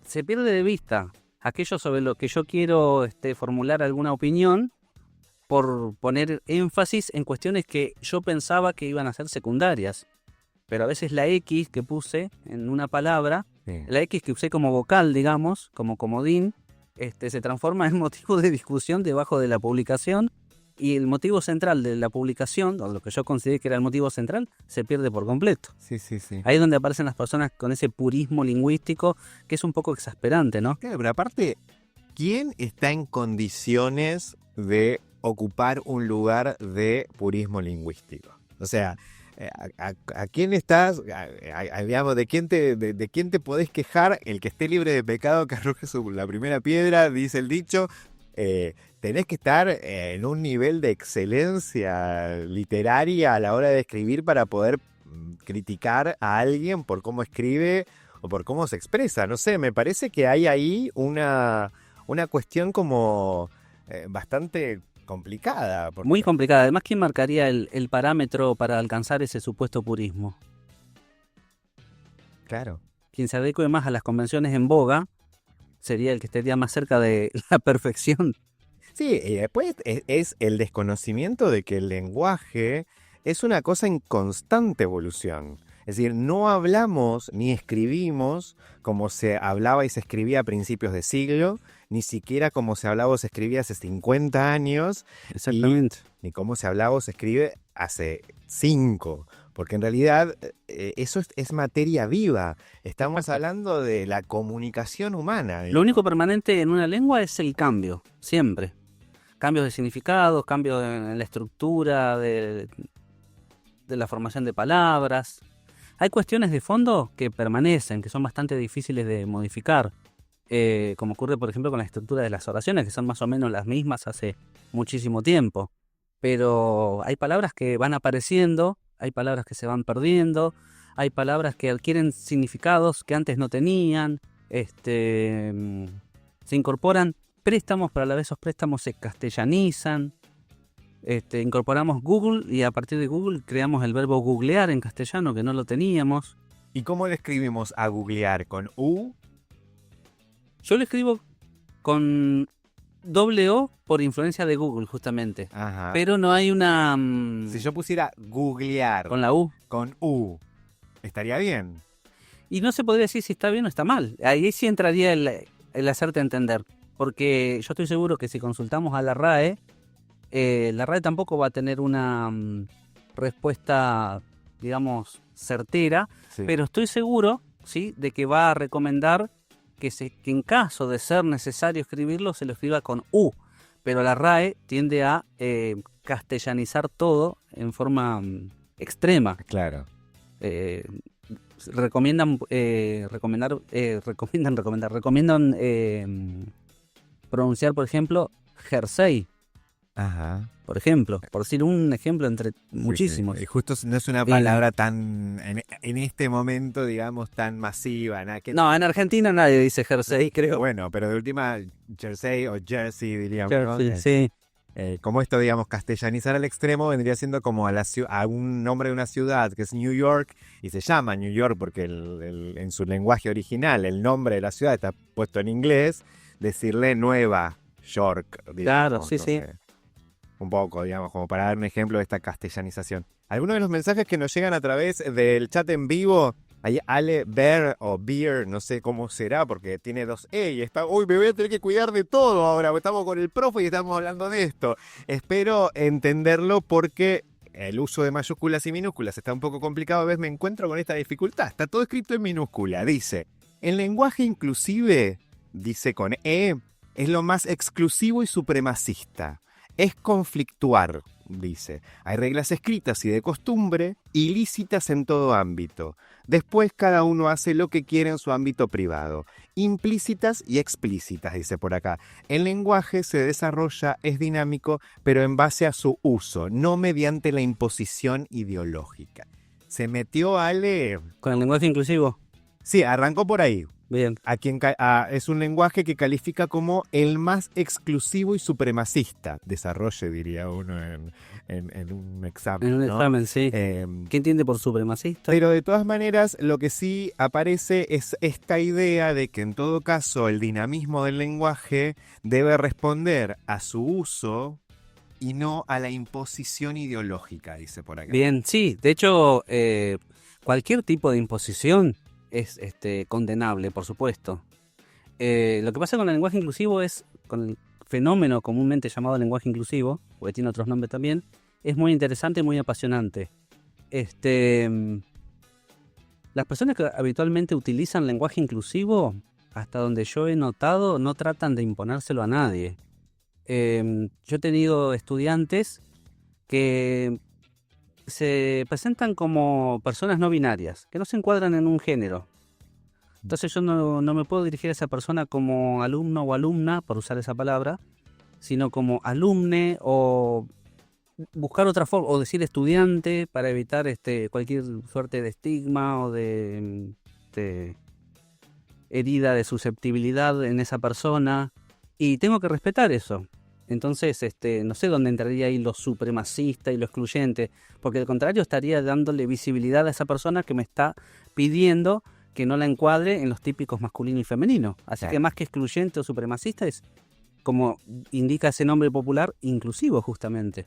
se pierde de vista aquello sobre lo que yo quiero formular alguna opinión por poner énfasis en cuestiones que yo pensaba que iban a ser secundarias. Pero a veces la X que puse en una palabra, la X que usé como vocal, digamos, como comodín, se transforma en motivo de discusión debajo de la publicación, y el motivo central de la publicación, o lo que yo consideré que era el motivo central, se pierde por completo. Sí, sí, sí. Ahí es donde aparecen las personas con ese purismo lingüístico que es un poco exasperante, ¿no? Claro, pero aparte, ¿quién está en condiciones de ocupar un lugar de purismo lingüístico? O sea, ¿a quién estás? Digamos, ¿de quién te podés quejar? El que esté libre de pecado que arroje la primera piedra, dice el dicho. Tenés que estar en un nivel de excelencia literaria a la hora de escribir para poder criticar a alguien por cómo escribe o por cómo se expresa. No sé, me parece que hay ahí una cuestión como bastante complicada. Muy complicada. Además, ¿quién marcaría el parámetro para alcanzar ese supuesto purismo? Claro. Quien se adecue más a las convenciones en boga sería el que estaría más cerca de la perfección. Sí, y después es el desconocimiento de que el lenguaje es una cosa en constante evolución. Es decir, no hablamos ni escribimos como se hablaba y se escribía a principios de siglo, ni siquiera como se hablaba o se escribía hace 50 años, Exactamente. ni como se hablaba o se escribe hace 5. Porque en realidad eso es materia viva. Estamos hablando de la comunicación humana. Lo único permanente en una lengua es el cambio, siempre. Cambios de significados, cambios en la estructura de la formación de palabras. Hay cuestiones de fondo que permanecen, que son bastante difíciles de modificar. Como ocurre, por ejemplo, con la estructura de las oraciones, que son más o menos las mismas hace muchísimo tiempo. Pero hay palabras que van apareciendo, hay palabras que se van perdiendo, hay palabras que adquieren significados que antes no tenían, se incorporan préstamos, pero a la vez esos préstamos se castellanizan. Incorporamos Google y a partir de Google creamos el verbo googlear en castellano, que no lo teníamos. ¿Y cómo le escribimos a googlear? ¿Con U? Yo lo escribo con doble O por influencia de Google, justamente. Ajá. Pero no hay una... Si yo pusiera googlear con la U. con U, ¿estaría bien? Y no se podría decir si está bien o está mal. Ahí sí entraría el hacerte entender. Porque yo estoy seguro que si consultamos a la RAE tampoco va a tener una respuesta, digamos, certera. Sí. Pero estoy seguro, ¿sí?, de que va a recomendar que en caso de ser necesario escribirlo, se lo escriba con U. Pero la RAE tiende a castellanizar todo en forma extrema. Claro. Recomiendan pronunciar, por ejemplo, jersey. Ajá. Por ejemplo, por decir un ejemplo entre muchísimos. Sí. Y justo no es una palabra tan, en este momento, digamos, tan masiva. No, en Argentina nadie dice jersey, creo. Bueno, pero de última, jersey o jersey, diríamos. Jersey, ¿no? Sí. Como esto, digamos, castellanizar al extremo vendría siendo como a un nombre de una ciudad que es New York y se llama New York porque en su lenguaje original el nombre de la ciudad está puesto en inglés, decirle Nueva York. Digamos, claro, sí, sí. Un poco, digamos, como para dar un ejemplo de esta castellanización. Algunos de los mensajes que nos llegan a través del chat en vivo, hay Ale Bear o Beer, no sé cómo será, porque tiene 2 E y está, uy, me voy a tener que cuidar de todo ahora, estamos con el profe y estamos hablando de esto. Espero entenderlo porque el uso de mayúsculas y minúsculas está un poco complicado, a veces me encuentro con esta dificultad. Está todo escrito en minúscula, dice, el lenguaje inclusive, dice con E, es lo más exclusivo y supremacista. Es conflictuar, dice. Hay reglas escritas y de costumbre, ilícitas en todo ámbito. Después cada uno hace lo que quiere en su ámbito privado. Implícitas y explícitas, dice por acá. El lenguaje se desarrolla, es dinámico, pero en base a su uso, no mediante la imposición ideológica. ¿Se metió Ale? ¿Con el lenguaje inclusivo? Sí, arrancó por ahí. Bien. Es un lenguaje que califica como el más exclusivo y supremacista. Desarrolle, diría uno en un examen. En un ¿no? examen, sí. ¿Qué entiende por supremacista? Pero de todas maneras, lo que sí aparece es esta idea de que en todo caso el dinamismo del lenguaje debe responder a su uso y no a la imposición ideológica, dice por acá. Bien, sí. De hecho, cualquier tipo de imposición es condenable, por supuesto. Lo que pasa con el lenguaje inclusivo es, con el fenómeno comúnmente llamado lenguaje inclusivo, porque tiene otros nombres también, es muy interesante, muy apasionante. Las personas que habitualmente utilizan lenguaje inclusivo, hasta donde yo he notado, no tratan de imponérselo a nadie. Yo he tenido estudiantes que se presentan como personas no binarias, que no se encuadran en un género. Entonces yo no me puedo dirigir a esa persona como alumno o alumna, por usar esa palabra, sino como alumne, o buscar otra forma, o decir estudiante, para evitar cualquier suerte de estigma o de herida de susceptibilidad en esa persona, y tengo que respetar eso. Entonces, no sé dónde entraría ahí lo supremacista y lo excluyente, porque al contrario estaría dándole visibilidad a esa persona que me está pidiendo que no la encuadre en los típicos masculino y femenino. Así que más que excluyente o supremacista es, como indica ese nombre popular, inclusivo justamente.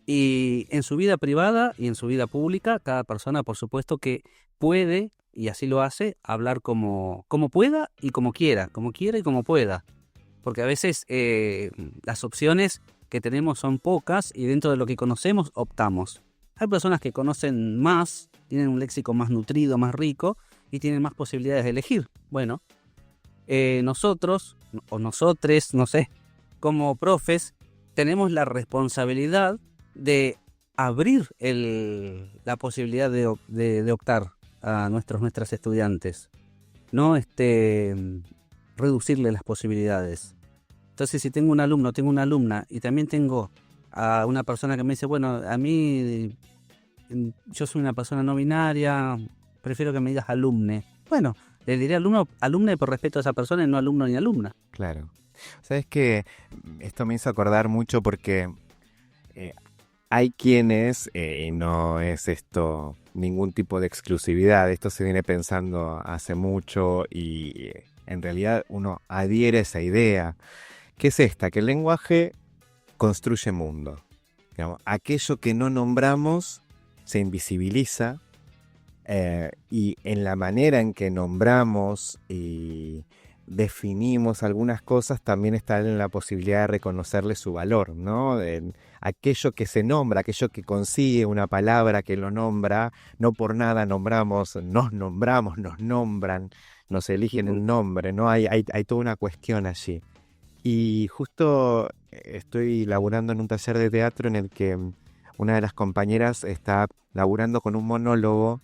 Y en su vida privada y en su vida pública, cada persona por supuesto que puede, y así lo hace, hablar como pueda y como quiera y como pueda. Porque a veces las opciones que tenemos son pocas y dentro de lo que conocemos optamos. Hay personas que conocen más, tienen un léxico más nutrido, más rico y tienen más posibilidades de elegir. Bueno, nosotros o nosotres, no sé, como profes, tenemos la responsabilidad de abrir la posibilidad de optar a nuestras estudiantes. No reducirle las posibilidades. Entonces, si tengo un alumno, tengo una alumna y también tengo a una persona que me dice, bueno, a mí yo soy una persona no binaria, prefiero que me digas alumne. Bueno, le diré alumne por respeto a esa persona y no alumno ni alumna. Claro. Sabes que esto me hizo acordar mucho porque hay quienes, y no es esto ningún tipo de exclusividad, esto se viene pensando hace mucho y en realidad uno adhiere a esa idea, que es esta, que el lenguaje construye mundo. Digamos, aquello que no nombramos se invisibiliza, y en la manera en que nombramos y definimos algunas cosas también está en la posibilidad de reconocerle su valor, ¿no? Aquello que se nombra, aquello que consigue una palabra que lo nombra, no por nada nombramos, nos nombran, nos eligen el nombre, ¿no? Hay toda una cuestión allí. Y justo estoy laburando en un taller de teatro en el que una de las compañeras está laburando con un monólogo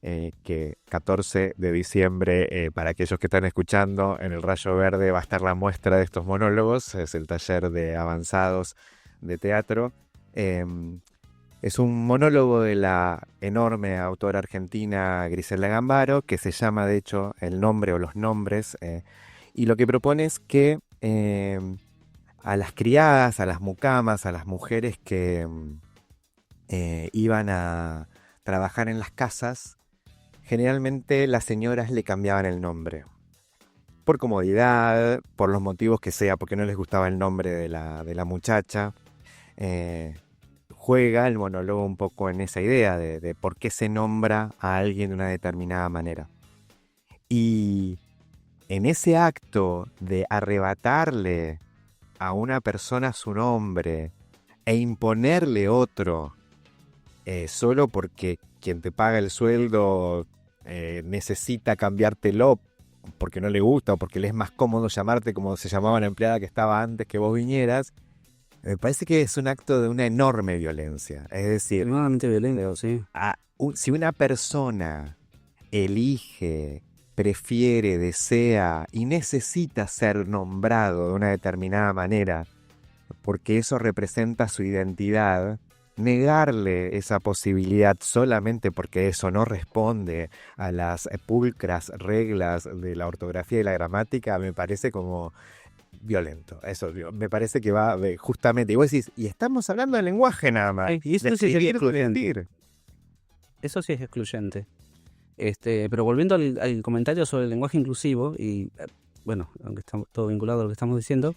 que 14 de diciembre, para aquellos que están escuchando, en el Rayo Verde va a estar la muestra de estos monólogos, es el taller de avanzados de teatro. Es un monólogo de la enorme autora argentina Griselda Gambaro, que se llama de hecho El nombre o los nombres, y lo que propone es que a las criadas, a las mucamas, a las mujeres que iban a trabajar en las casas, generalmente las señoras le cambiaban el nombre. Por comodidad, por los motivos que sea, porque no les gustaba el nombre de la muchacha. Juega el monólogo un poco en esa idea de por qué se nombra a alguien de una determinada manera. Y en ese acto de arrebatarle a una persona su nombre e imponerle otro, solo porque quien te paga el sueldo necesita cambiártelo porque no le gusta o porque le es más cómodo llamarte como se llamaba la empleada que estaba antes que vos vinieras, me parece que es un acto de una enorme violencia. Es decir, Extremadamente violento, sí. Si una persona elige, prefiere, desea y necesita ser nombrado de una determinada manera porque eso representa su identidad, negarle esa posibilidad solamente porque eso no responde a las pulcras reglas de la ortografía y la gramática, me parece como violento. Eso me parece que va justamente. Y vos decís, y estamos hablando del lenguaje nada más. Y eso sí es Decidir excluyente. sentir. Eso sí es excluyente. Pero volviendo al comentario sobre el lenguaje inclusivo, y bueno, aunque está todo vinculado a lo que estamos diciendo,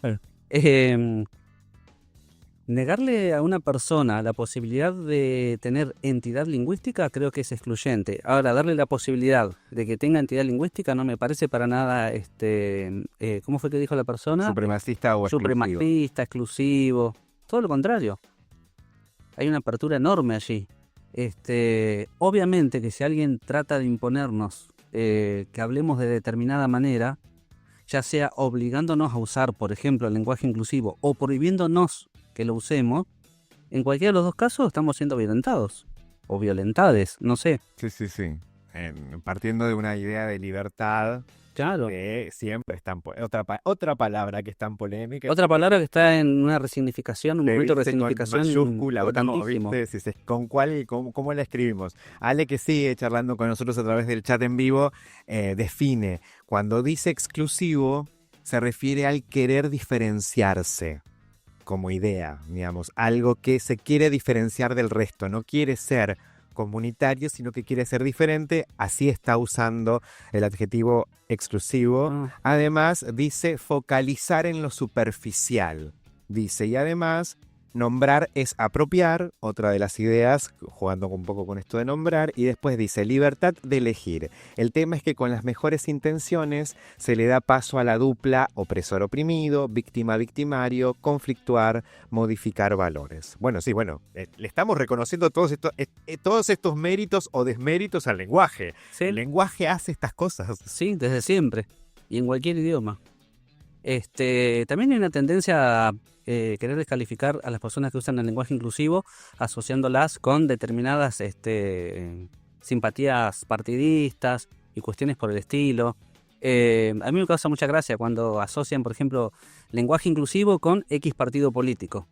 negarle a una persona la posibilidad de tener entidad lingüística creo que es excluyente. Ahora, darle la posibilidad de que tenga entidad lingüística no me parece para nada, ¿cómo fue que dijo la persona? Supremacista o exclusivo. Supremacista, exclusivo. Todo lo contrario. Hay una apertura enorme allí. Obviamente que si alguien trata de imponernos que hablemos de determinada manera, ya sea obligándonos a usar, por ejemplo, el lenguaje inclusivo o prohibiéndonos que lo usemos, en cualquiera de los dos casos estamos siendo violentados o violentades, no sé. Sí. Partiendo de una idea de libertad, Claro. que siempre está otra palabra que es tan polémica. Otra palabra que está en una resignificación, un momento de ¿Viste? Con resignificación mayúscula, importantísimo. ¿viste? ¿Cómo la escribimos? Ale, que sigue charlando con nosotros a través del chat en vivo, define, cuando dice exclusivo, se refiere al querer diferenciarse como idea, digamos, algo que se quiere diferenciar del resto, no quiere ser comunitario, sino que quiere ser diferente, así está usando el adjetivo exclusivo. Además, dice focalizar en lo superficial, dice, y además nombrar es apropiar, otra de las ideas, jugando un poco con esto de nombrar, y después dice libertad de elegir. El tema es que con las mejores intenciones se le da paso a la dupla opresor-oprimido, víctima-victimario, conflictuar, modificar valores. Bueno, sí, le estamos reconociendo todos estos méritos o desméritos al lenguaje. Sí. El lenguaje hace estas cosas. Sí, desde siempre. Y en cualquier idioma. También hay una tendencia a querer descalificar a las personas que usan el lenguaje inclusivo, asociándolas con determinadas simpatías partidistas y cuestiones por el estilo. A mí me causa mucha gracia cuando asocian, por ejemplo, lenguaje inclusivo con X partido político.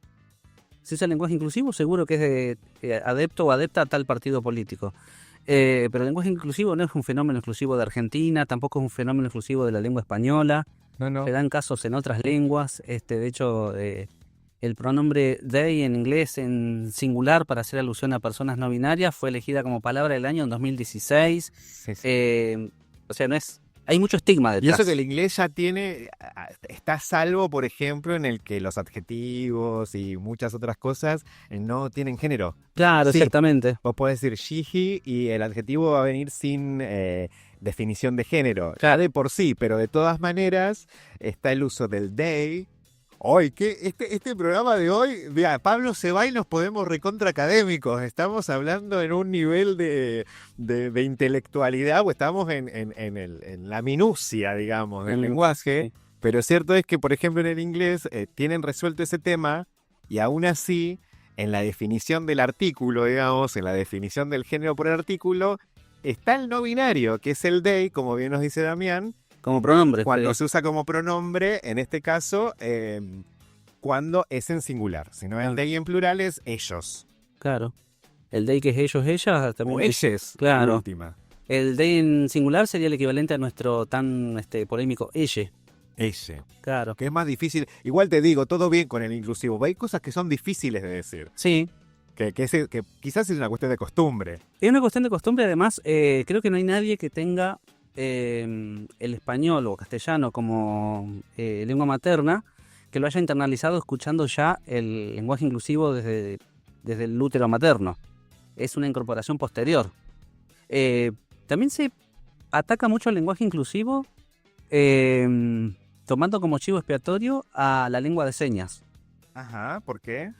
Si usa el lenguaje inclusivo, seguro que es de adepto o adepta a tal partido político. Pero el lenguaje inclusivo no es un fenómeno exclusivo de Argentina, tampoco es un fenómeno exclusivo de la lengua española. No. Se dan casos en otras lenguas. De hecho, el pronombre they en inglés en singular para hacer alusión a personas no binarias fue elegida como palabra del año en 2016. Sí. O sea, no es... Hay mucho estigma detrás. Y eso que el inglés ya está a salvo, por ejemplo, en el que los adjetivos y muchas otras cosas no tienen género. Claro, Sí. exactamente. Vos podés decir she, he, y el adjetivo va a venir sin definición de género. Ya de por sí, pero de todas maneras está el uso del they. Hoy, este programa de hoy, mira, Pablo se va y nos podemos recontra académicos. Estamos hablando en un nivel de intelectualidad, o estamos en la minucia, digamos, del lenguaje. Sí. Pero cierto es que, por ejemplo, en el inglés tienen resuelto ese tema y aún así, en la definición del artículo, digamos, en la definición del género por el artículo, está el no binario, que es el they, como bien nos dice Damián, Como pronombre. cuando se usa como pronombre, en este caso, cuando es en singular. Si no, el they en plural es ellos. Claro. El they que es ellos, ellas, también. O ellos, Claro. última. El they en singular sería el equivalente a nuestro tan polémico elle. Ese. Claro. Que es más difícil. Igual te digo, todo bien con el inclusivo. Hay cosas que son difíciles de decir. Sí. Que quizás es una cuestión de costumbre. Es una cuestión de costumbre, además, creo que no hay nadie que tenga el español o castellano como lengua materna que lo haya internalizado escuchando ya el lenguaje inclusivo desde el útero materno. Es una incorporación posterior. También se ataca mucho el lenguaje inclusivo tomando como chivo expiatorio a la lengua de señas. Ajá, ¿por qué?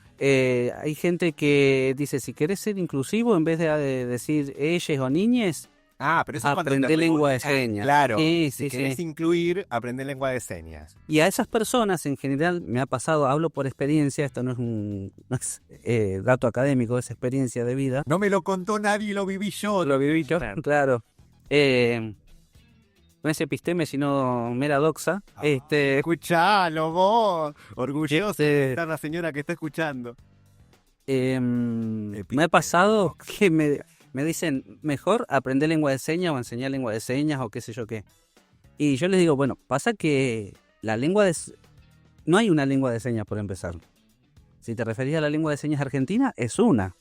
Hay gente que dice, si querés ser inclusivo, en vez de decir ellas o niñes, Ah, pero eso es cuando aprender te lengua de preguntan. señas. Claro, Sí, si sí, querés sí. incluir, aprender lengua de señas. Y a esas personas, en general, me ha pasado, hablo por experiencia, esto no es dato académico, es experiencia de vida. No me lo contó nadie, lo viví yo. Lo viví yo, claro. No es episteme, sino mera doxa. Escuchalo vos, orgulloso Este- de estar la señora que está escuchando. Me ha pasado que me dicen, mejor aprender lengua de señas o enseñar lengua de señas o qué sé yo qué. Y yo les digo, bueno, pasa que no hay una lengua de señas por empezar. Si te referís a la lengua de señas argentina, es una.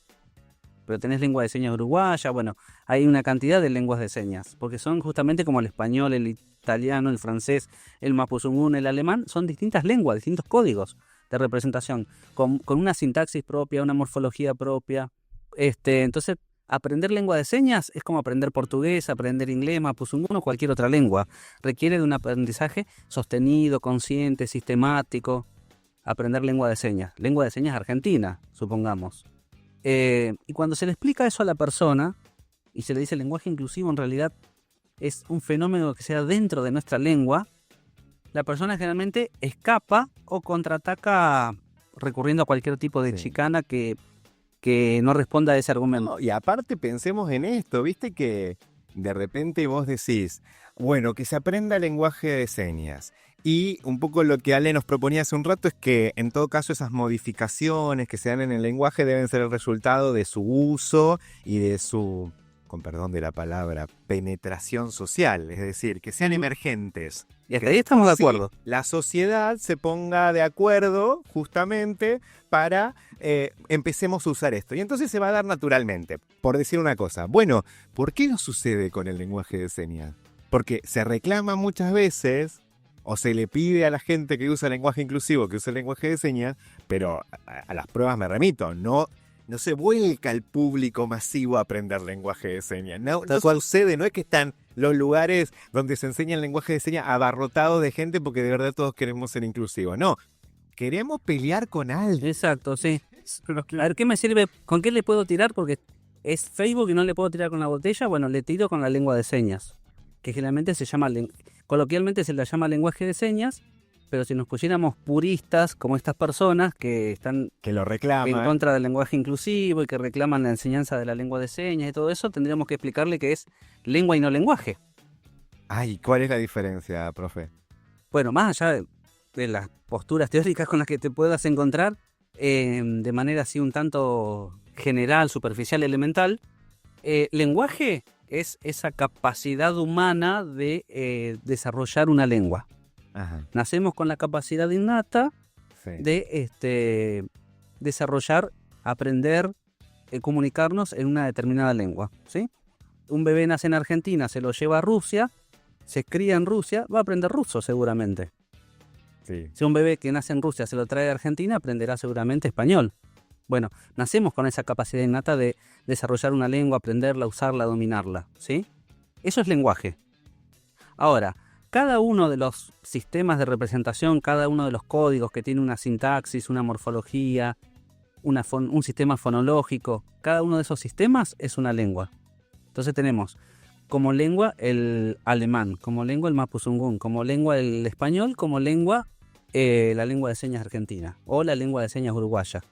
Pero tenés lengua de señas uruguaya, bueno, hay una cantidad de lenguas de señas, porque son justamente como el español, el italiano, el francés, el mapuzungún, el alemán, son distintas lenguas, distintos códigos de representación, con una sintaxis propia, una morfología propia. Entonces, aprender lengua de señas es como aprender portugués, aprender inglés, mapuzungún o cualquier otra lengua. Requiere de un aprendizaje sostenido, consciente, sistemático. Aprender lengua de señas argentina, supongamos. Y cuando se le explica eso a la persona y se le dice el lenguaje inclusivo en realidad es un fenómeno que se da dentro de nuestra lengua, la persona generalmente escapa o contraataca recurriendo a cualquier tipo de chicana que no responda a ese argumento. No, y aparte pensemos en esto, viste que de repente vos decís, bueno, que se aprenda el lenguaje de señas. Y un poco lo que Ale nos proponía hace un rato es que en todo caso esas modificaciones que se dan en el lenguaje deben ser el resultado de su uso y de su, con perdón de la palabra, penetración social. Es decir, que sean emergentes. Y hasta ahí estamos de acuerdo. Sí, la sociedad se ponga de acuerdo justamente para empecemos a usar esto. Y entonces se va a dar naturalmente. Por decir una cosa, bueno, ¿por qué no sucede con el lenguaje de señas? Porque se reclama muchas veces o se le pide a la gente que usa lenguaje inclusivo que use el lenguaje de señas, pero a las pruebas me remito, no se vuelca el público masivo a aprender lenguaje de señas. No sucede, no es que están los lugares donde se enseña el lenguaje de señas abarrotados de gente porque de verdad todos queremos ser inclusivos. No, queremos pelear con alguien. Exacto, sí. A ver, ¿qué me sirve? ¿Con qué le puedo tirar? Porque es Facebook y no le puedo tirar con la botella. Bueno, le tiro con la lengua de señas, que generalmente coloquialmente se la llama lenguaje de señas, pero si nos pusiéramos puristas como estas personas que están que lo reclaman en contra del lenguaje inclusivo y que reclaman la enseñanza de la lengua de señas y todo eso, tendríamos que explicarle que es lengua y no lenguaje. Ay, ¿cuál es la diferencia, profe? Bueno, más allá de las posturas teóricas con las que te puedas encontrar, de manera así un tanto general, superficial, elemental, lenguaje es esa capacidad humana de desarrollar una lengua. Ajá. Nacemos con la capacidad innata de desarrollar, aprender, comunicarnos en una determinada lengua, ¿sí? Un bebé nace en Argentina, se lo lleva a Rusia, se cría en Rusia, va a aprender ruso seguramente. Sí. Si un bebé que nace en Rusia se lo trae a Argentina, aprenderá seguramente español. Bueno, nacemos con esa capacidad innata de desarrollar una lengua, aprenderla, usarla, dominarla, ¿sí? Eso es lenguaje. Ahora, cada uno de los sistemas de representación, cada uno de los códigos que tiene una sintaxis, una morfología, un sistema fonológico, cada uno de esos sistemas es una lengua. Entonces tenemos como lengua el alemán, como lengua el mapuzungún, como lengua el español, como lengua la lengua de señas argentina, o la lengua de señas uruguaya,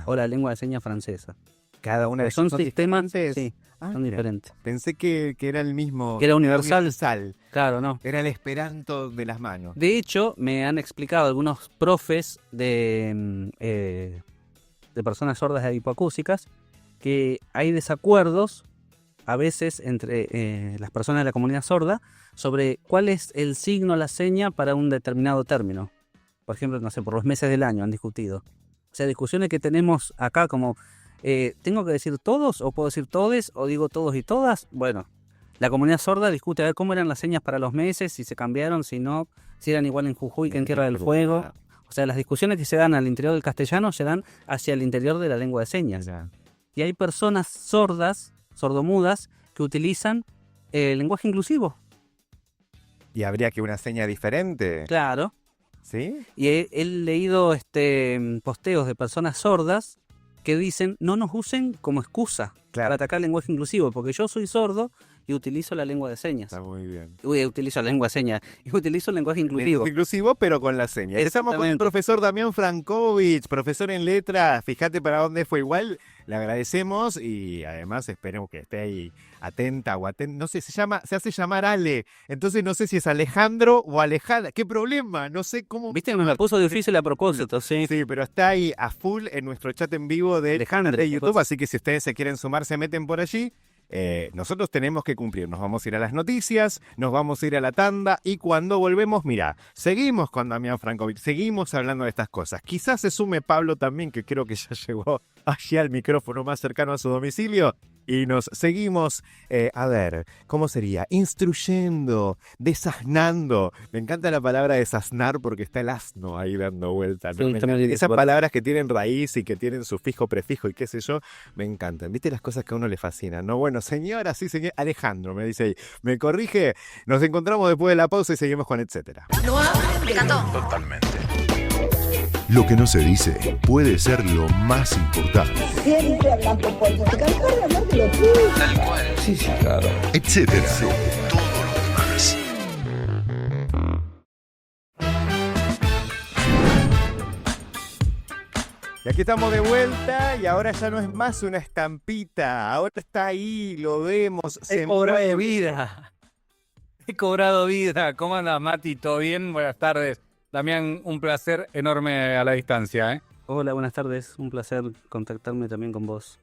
o la lengua de señas francesa. Cada una de son esos sistemas, diferentes. sí, son mira, diferentes. Pensé que era el mismo. Que era universal. Claro, no. Era el esperanto de las manos. De hecho, me han explicado algunos profes de personas sordas e hipoacúsicas que hay desacuerdos a veces entre las personas de la comunidad sorda sobre cuál es el signo, la seña para un determinado término. Por ejemplo, no sé, por los meses del año han discutido. O sea, discusiones que tenemos acá como, ¿tengo que decir todos o puedo decir todes o digo todos y todas? Bueno, la comunidad sorda discute a ver cómo eran las señas para los meses, si se cambiaron, si no, si eran igual en Jujuy que en Tierra del Fuego. O sea, las discusiones que se dan al interior del castellano se dan hacia el interior de la lengua de señas. Ya. Y hay personas sordas, sordomudas, que utilizan el lenguaje inclusivo. ¿Y habría que una seña diferente? Claro. ¿Sí? Y he leído posteos de personas sordas que dicen no nos usen como excusa para atacar el lenguaje inclusivo, porque yo soy sordo y utilizo la lengua de señas. Está muy bien. Utilizo la lengua de señas y utilizo el lenguaje inclusivo. Inclusivo, pero con la seña. Estamos con el profesor Damián Frankovich, profesor en letras. Fíjate para dónde fue. Igual le agradecemos y además esperemos que esté ahí atenta o atenta. No sé, se hace llamar Ale, entonces no sé si es Alejandro o Alejandra. ¿Qué problema? No sé cómo. Viste, me puso difícil a propósito, sí. Sí, pero está ahí a full en nuestro chat en vivo de Alejandra, YouTube, así que si ustedes se quieren sumar, se meten por allí. Nosotros tenemos que cumplir, nos vamos a ir a las noticias, nos vamos a ir a la tanda y cuando volvemos, mira, seguimos con Damián Frankovic, seguimos hablando de estas cosas. Quizás se sume Pablo también, que creo que ya llegó allí al micrófono más cercano a su domicilio y nos seguimos, a ver, ¿cómo sería? Instruyendo, desasnando. Me encanta la palabra desasnar porque está el asno ahí dando vueltas, ¿no? Esas palabras que tienen raíz y que tienen sufijo, prefijo y qué sé yo, me encantan. ¿Viste las cosas que a uno le fascinan? No, bueno, señora, sí, señor. Alejandro me dice ahí, me corrige. Nos encontramos después de la pausa y seguimos con etcétera. No, me encantó. Totalmente. Lo que no se dice puede ser lo más importante. Siempre hablando por eso. Cansar de hablar de lo tuyo. Tal cual. Sí, claro. Etcétera. Todo lo demás. Y aquí estamos de vuelta y ahora ya no es más una estampita. Ahora está ahí, lo vemos. He cobrado vida. He cobrado vida. ¿Cómo andas, Mati? ¿Todo bien? Buenas tardes. Damián, un placer enorme a la distancia, ¿eh? Hola, buenas tardes. Un placer contactarme también con vos.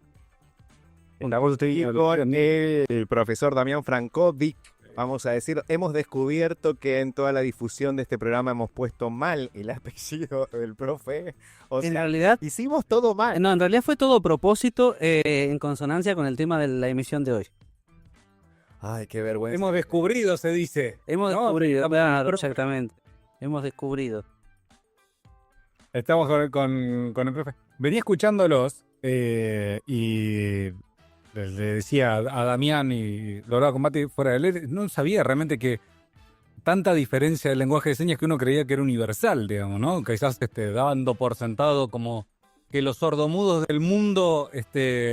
Estamos con el profesor Damián Frankovic. Vamos a decir, hemos descubierto que en toda la difusión de este programa hemos puesto mal el apellido del profe. O sea, En realidad, hicimos todo mal. no, en realidad fue todo a propósito en consonancia con el tema de la emisión de hoy. Ay, qué vergüenza. Hemos descubrido, se dice. Hemos No, descubrido, estamos- claro, exactamente. Hemos descubrido. Estamos con el profe. Venía escuchándolos y le decía a Damián y lo hablaba con Mati fuera del aire. No sabía realmente que tanta diferencia del lenguaje de señas que uno creía que era universal, digamos, ¿no? Quizás dando por sentado como que los sordomudos del mundo,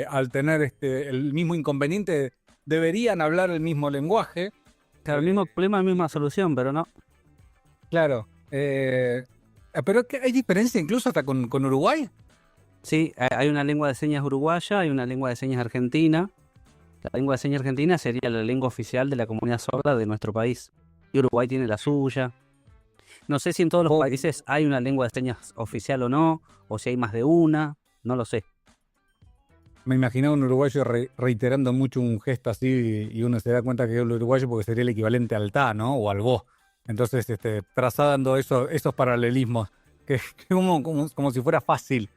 al tener el mismo inconveniente, deberían hablar el mismo lenguaje. Claro, el mismo problema, misma solución, pero no. Claro. Pero que hay diferencia incluso hasta con Uruguay. Sí, hay una lengua de señas uruguaya, hay una lengua de señas argentina. La lengua de señas argentina sería la lengua oficial de la comunidad sorda de nuestro país. Y Uruguay tiene la suya. No sé si en todos los países hay una lengua de señas oficial o no, o si hay más de una, no lo sé. Me imaginaba un uruguayo reiterando mucho un gesto así y uno se da cuenta que es el uruguayo porque sería el equivalente al ta, ¿no? O al vos. Entonces, trazando esos paralelismos, que como si fuera fácil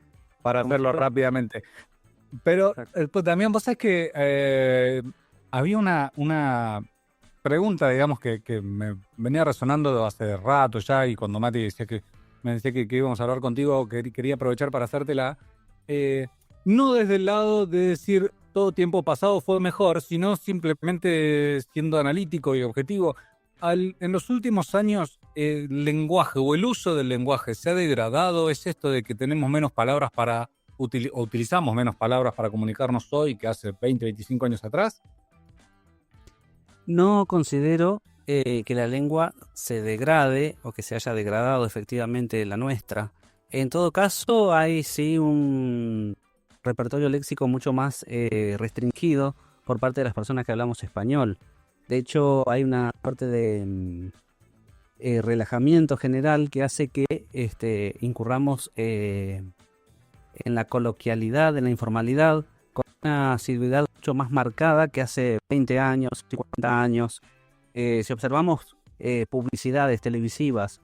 para hacerlo rápidamente. Pero pues, también vos sabés que había una pregunta, digamos, que me venía resonando hace rato ya, y cuando Mati me decía que íbamos a hablar contigo, quería aprovechar para hacértela. No desde el lado de decir todo tiempo pasado fue mejor, sino simplemente siendo analítico y objetivo. En los últimos años, el lenguaje o el uso del lenguaje se ha degradado. ¿Es esto de que tenemos menos palabras o utilizamos menos palabras para comunicarnos hoy que hace 20, 25 años atrás? No considero que la lengua se degrade o que se haya degradado efectivamente la nuestra. En todo caso, hay sí un repertorio léxico mucho más restringido por parte de las personas que hablamos español. De hecho, hay una parte de relajamiento general que hace que incurramos en la coloquialidad, en la informalidad, con una asiduidad mucho más marcada que hace 20 años, 50 años. Si observamos publicidades televisivas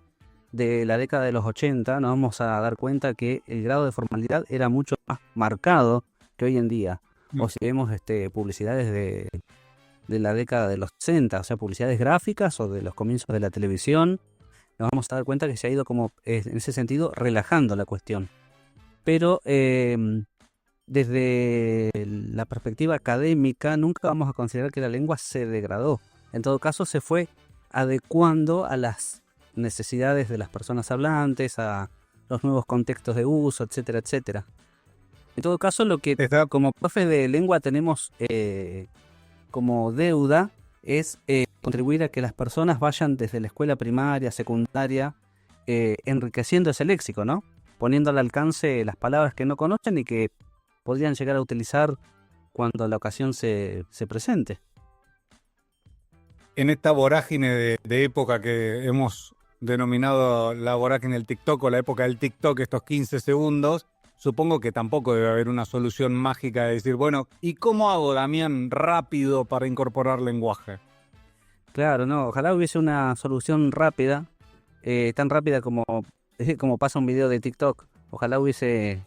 de la década de los 80, nos vamos a dar cuenta que el grado de formalidad era mucho más marcado que hoy en día. O si vemos publicidades de la década de los 60, o sea, publicidades gráficas o de los comienzos de la televisión, nos vamos a dar cuenta que se ha ido como, en ese sentido, relajando la cuestión. Pero desde la perspectiva académica, nunca vamos a considerar que la lengua se degradó. En todo caso, se fue adecuando a las necesidades de las personas hablantes, a los nuevos contextos de uso, etcétera, etcétera. En todo caso, lo que como profe de lengua tenemos como deuda es contribuir a que las personas vayan desde la escuela primaria, secundaria, enriqueciendo ese léxico, ¿no? Poniendo al alcance las palabras que no conocen y que podrían llegar a utilizar cuando la ocasión se presente. En esta vorágine de época que hemos denominado la vorágine del TikTok o la época del TikTok, estos 15 segundos, supongo que tampoco debe haber una solución mágica de decir, bueno, ¿y cómo hago, Damián, rápido para incorporar lenguaje? Claro, no, ojalá hubiese una solución rápida, tan rápida como pasa un video de TikTok. Ojalá hubiese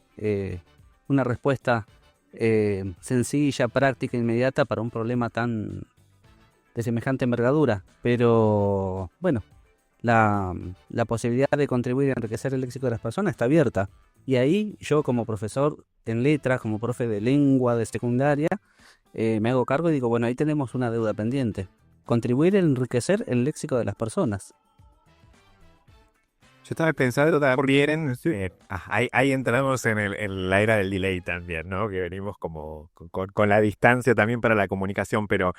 una respuesta sencilla, práctica, inmediata para un problema tan de semejante envergadura. Pero bueno, la posibilidad de contribuir a enriquecer el léxico de las personas está abierta. Y ahí yo, como profesor en letras, como profe de lengua de secundaria, me hago cargo y digo, bueno, ahí tenemos una deuda pendiente. Contribuir a enriquecer el léxico de las personas. Yo estaba pensando también, ahí entramos en la era del delay también, ¿no? Que venimos como con la distancia también para la comunicación, pero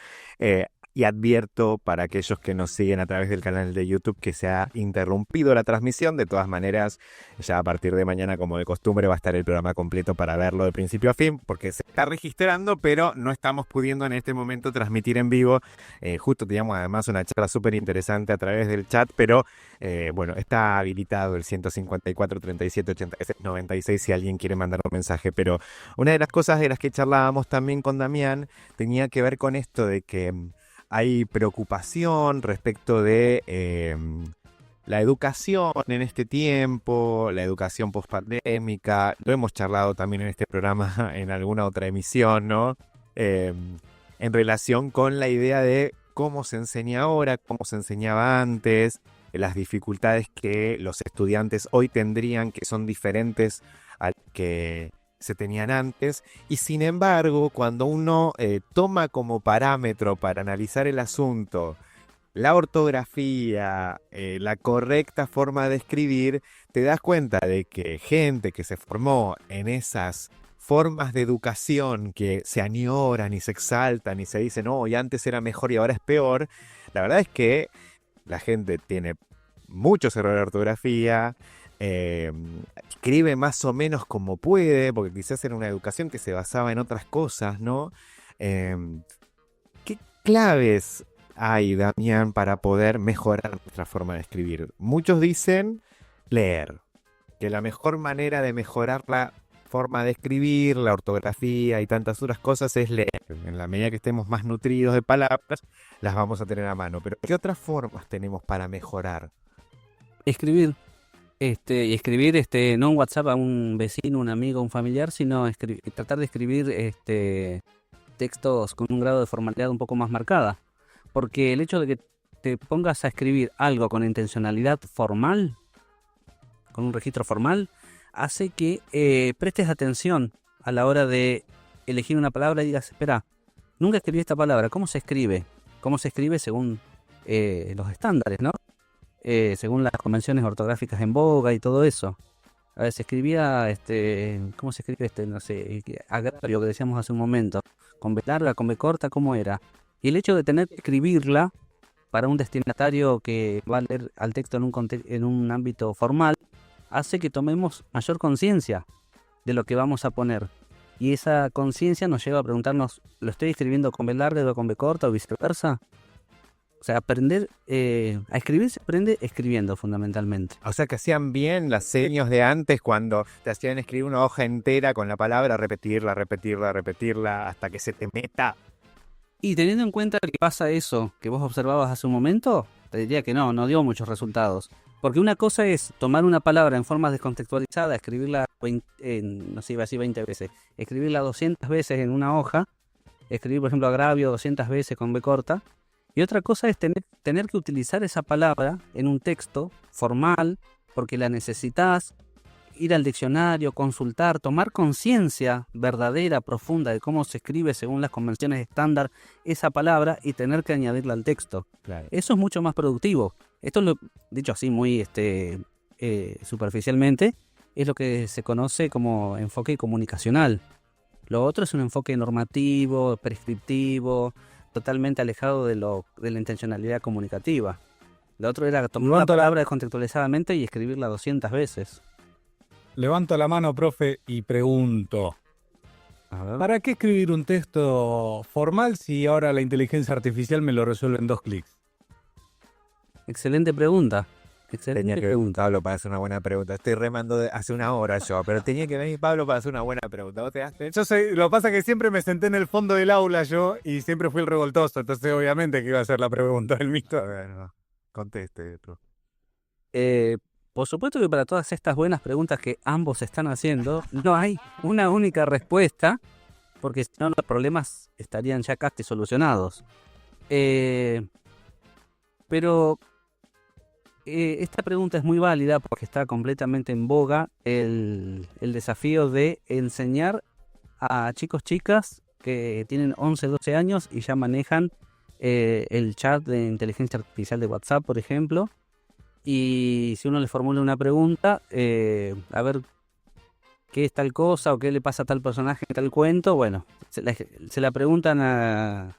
y advierto para aquellos que nos siguen a través del canal de YouTube que se ha interrumpido la transmisión. De todas maneras, ya a partir de mañana, como de costumbre, va a estar el programa completo para verlo de principio a fin, porque se está registrando, pero no estamos pudiendo en este momento transmitir en vivo. Justo teníamos además una charla súper interesante a través del chat, pero bueno, está habilitado el 154 37 86 96 si alguien quiere mandar un mensaje. Pero una de las cosas de las que charlábamos también con Damián tenía que ver con esto de que hay preocupación respecto de la educación en este tiempo, la educación pospandémica. Lo hemos charlado también en este programa en alguna otra emisión, ¿no? En relación con la idea de cómo se enseña ahora, cómo se enseñaba antes, las dificultades que los estudiantes hoy tendrían, que son diferentes a que se tenían antes. Y sin embargo, cuando uno toma como parámetro para analizar el asunto la ortografía, la correcta forma de escribir, te das cuenta de que gente que se formó en esas formas de educación que se añoran y se exaltan y se dicen, oh, y antes era mejor y ahora es peor, la verdad es que la gente tiene muchos errores de ortografía, escribe más o menos como puede, porque quizás era una educación que se basaba en otras cosas, ¿no? ¿Qué claves hay, Damián, para poder mejorar nuestra forma de escribir? Muchos dicen leer, que la mejor manera de mejorar la forma de escribir, la ortografía y tantas otras cosas es leer. En la medida que estemos más nutridos de palabras, las vamos a tener a mano. Pero ¿qué otras formas tenemos para mejorar? Escribir. Y escribir no un WhatsApp a un vecino, un amigo, un familiar, sino tratar de escribir textos con un grado de formalidad un poco más marcada. Porque el hecho de que te pongas a escribir algo con intencionalidad formal, con un registro formal, hace que prestes atención a la hora de elegir una palabra y digas, espera, nunca escribí esta palabra, ¿cómo se escribe? ¿Cómo se escribe según los estándares, ¿no? Según las convenciones ortográficas en boga y todo eso. A ver, se escribía, ¿cómo se escribe no sé, agravio que decíamos hace un momento? Con B larga, con B corta, ¿cómo era? Y el hecho de tener que escribirla para un destinatario que va a leer al texto en un ámbito formal, hace que tomemos mayor conciencia de lo que vamos a poner. Y esa conciencia nos lleva a preguntarnos, ¿lo estoy escribiendo con B larga o con B corta o viceversa? O sea, aprender a escribir se aprende escribiendo fundamentalmente. O sea, que hacían bien las señas de antes cuando te hacían escribir una hoja entera con la palabra, repetirla hasta que se te meta. Y teniendo en cuenta que pasa eso que vos observabas hace un momento, te diría que no dio muchos resultados. Porque una cosa es tomar una palabra en forma descontextualizada, escribirla, no sé, iba a decir 20 veces, escribirla 200 veces en una hoja, escribir, por ejemplo, agravio 200 veces con B corta. Y otra cosa es tener que utilizar esa palabra en un texto formal, porque la necesitas, ir al diccionario, consultar, tomar conciencia verdadera, profunda de cómo se escribe según las convenciones estándar esa palabra y tener que añadirla al texto. Claro. Eso es mucho más productivo. Esto, dicho así muy superficialmente, es lo que se conoce como enfoque comunicacional. Lo otro es un enfoque normativo, prescriptivo, totalmente alejado de la intencionalidad comunicativa. Lo otro era tomar la palabra descontextualizadamente y escribirla 200 veces. Levanto la mano, profe, y pregunto, A ver. ¿Para qué escribir un texto formal si ahora la inteligencia artificial me lo resuelve en 2 clics? Excelente pregunta. Tenía Excelente que venir pregunta. Pablo para hacer una buena pregunta. Estoy remando hace una hora yo, pero tenía que venir Pablo para hacer una buena pregunta. ¿Vos te das cuenta? Lo que pasa es que siempre me senté en el fondo del aula yo y siempre fui el revoltoso, entonces obviamente que iba a ser la pregunta del mito. Bueno, conteste tú. Por supuesto que para todas estas buenas preguntas que ambos están haciendo, no hay una única respuesta, porque si no los problemas estarían ya casi solucionados. Pero esta pregunta es muy válida porque está completamente en boga el desafío de enseñar a chicos, chicas que tienen 11, 12 años y ya manejan el chat de inteligencia artificial de WhatsApp, por ejemplo. Y si uno le formula una pregunta, a ver qué es tal cosa o qué le pasa a tal personaje en tal cuento, bueno, se la preguntan a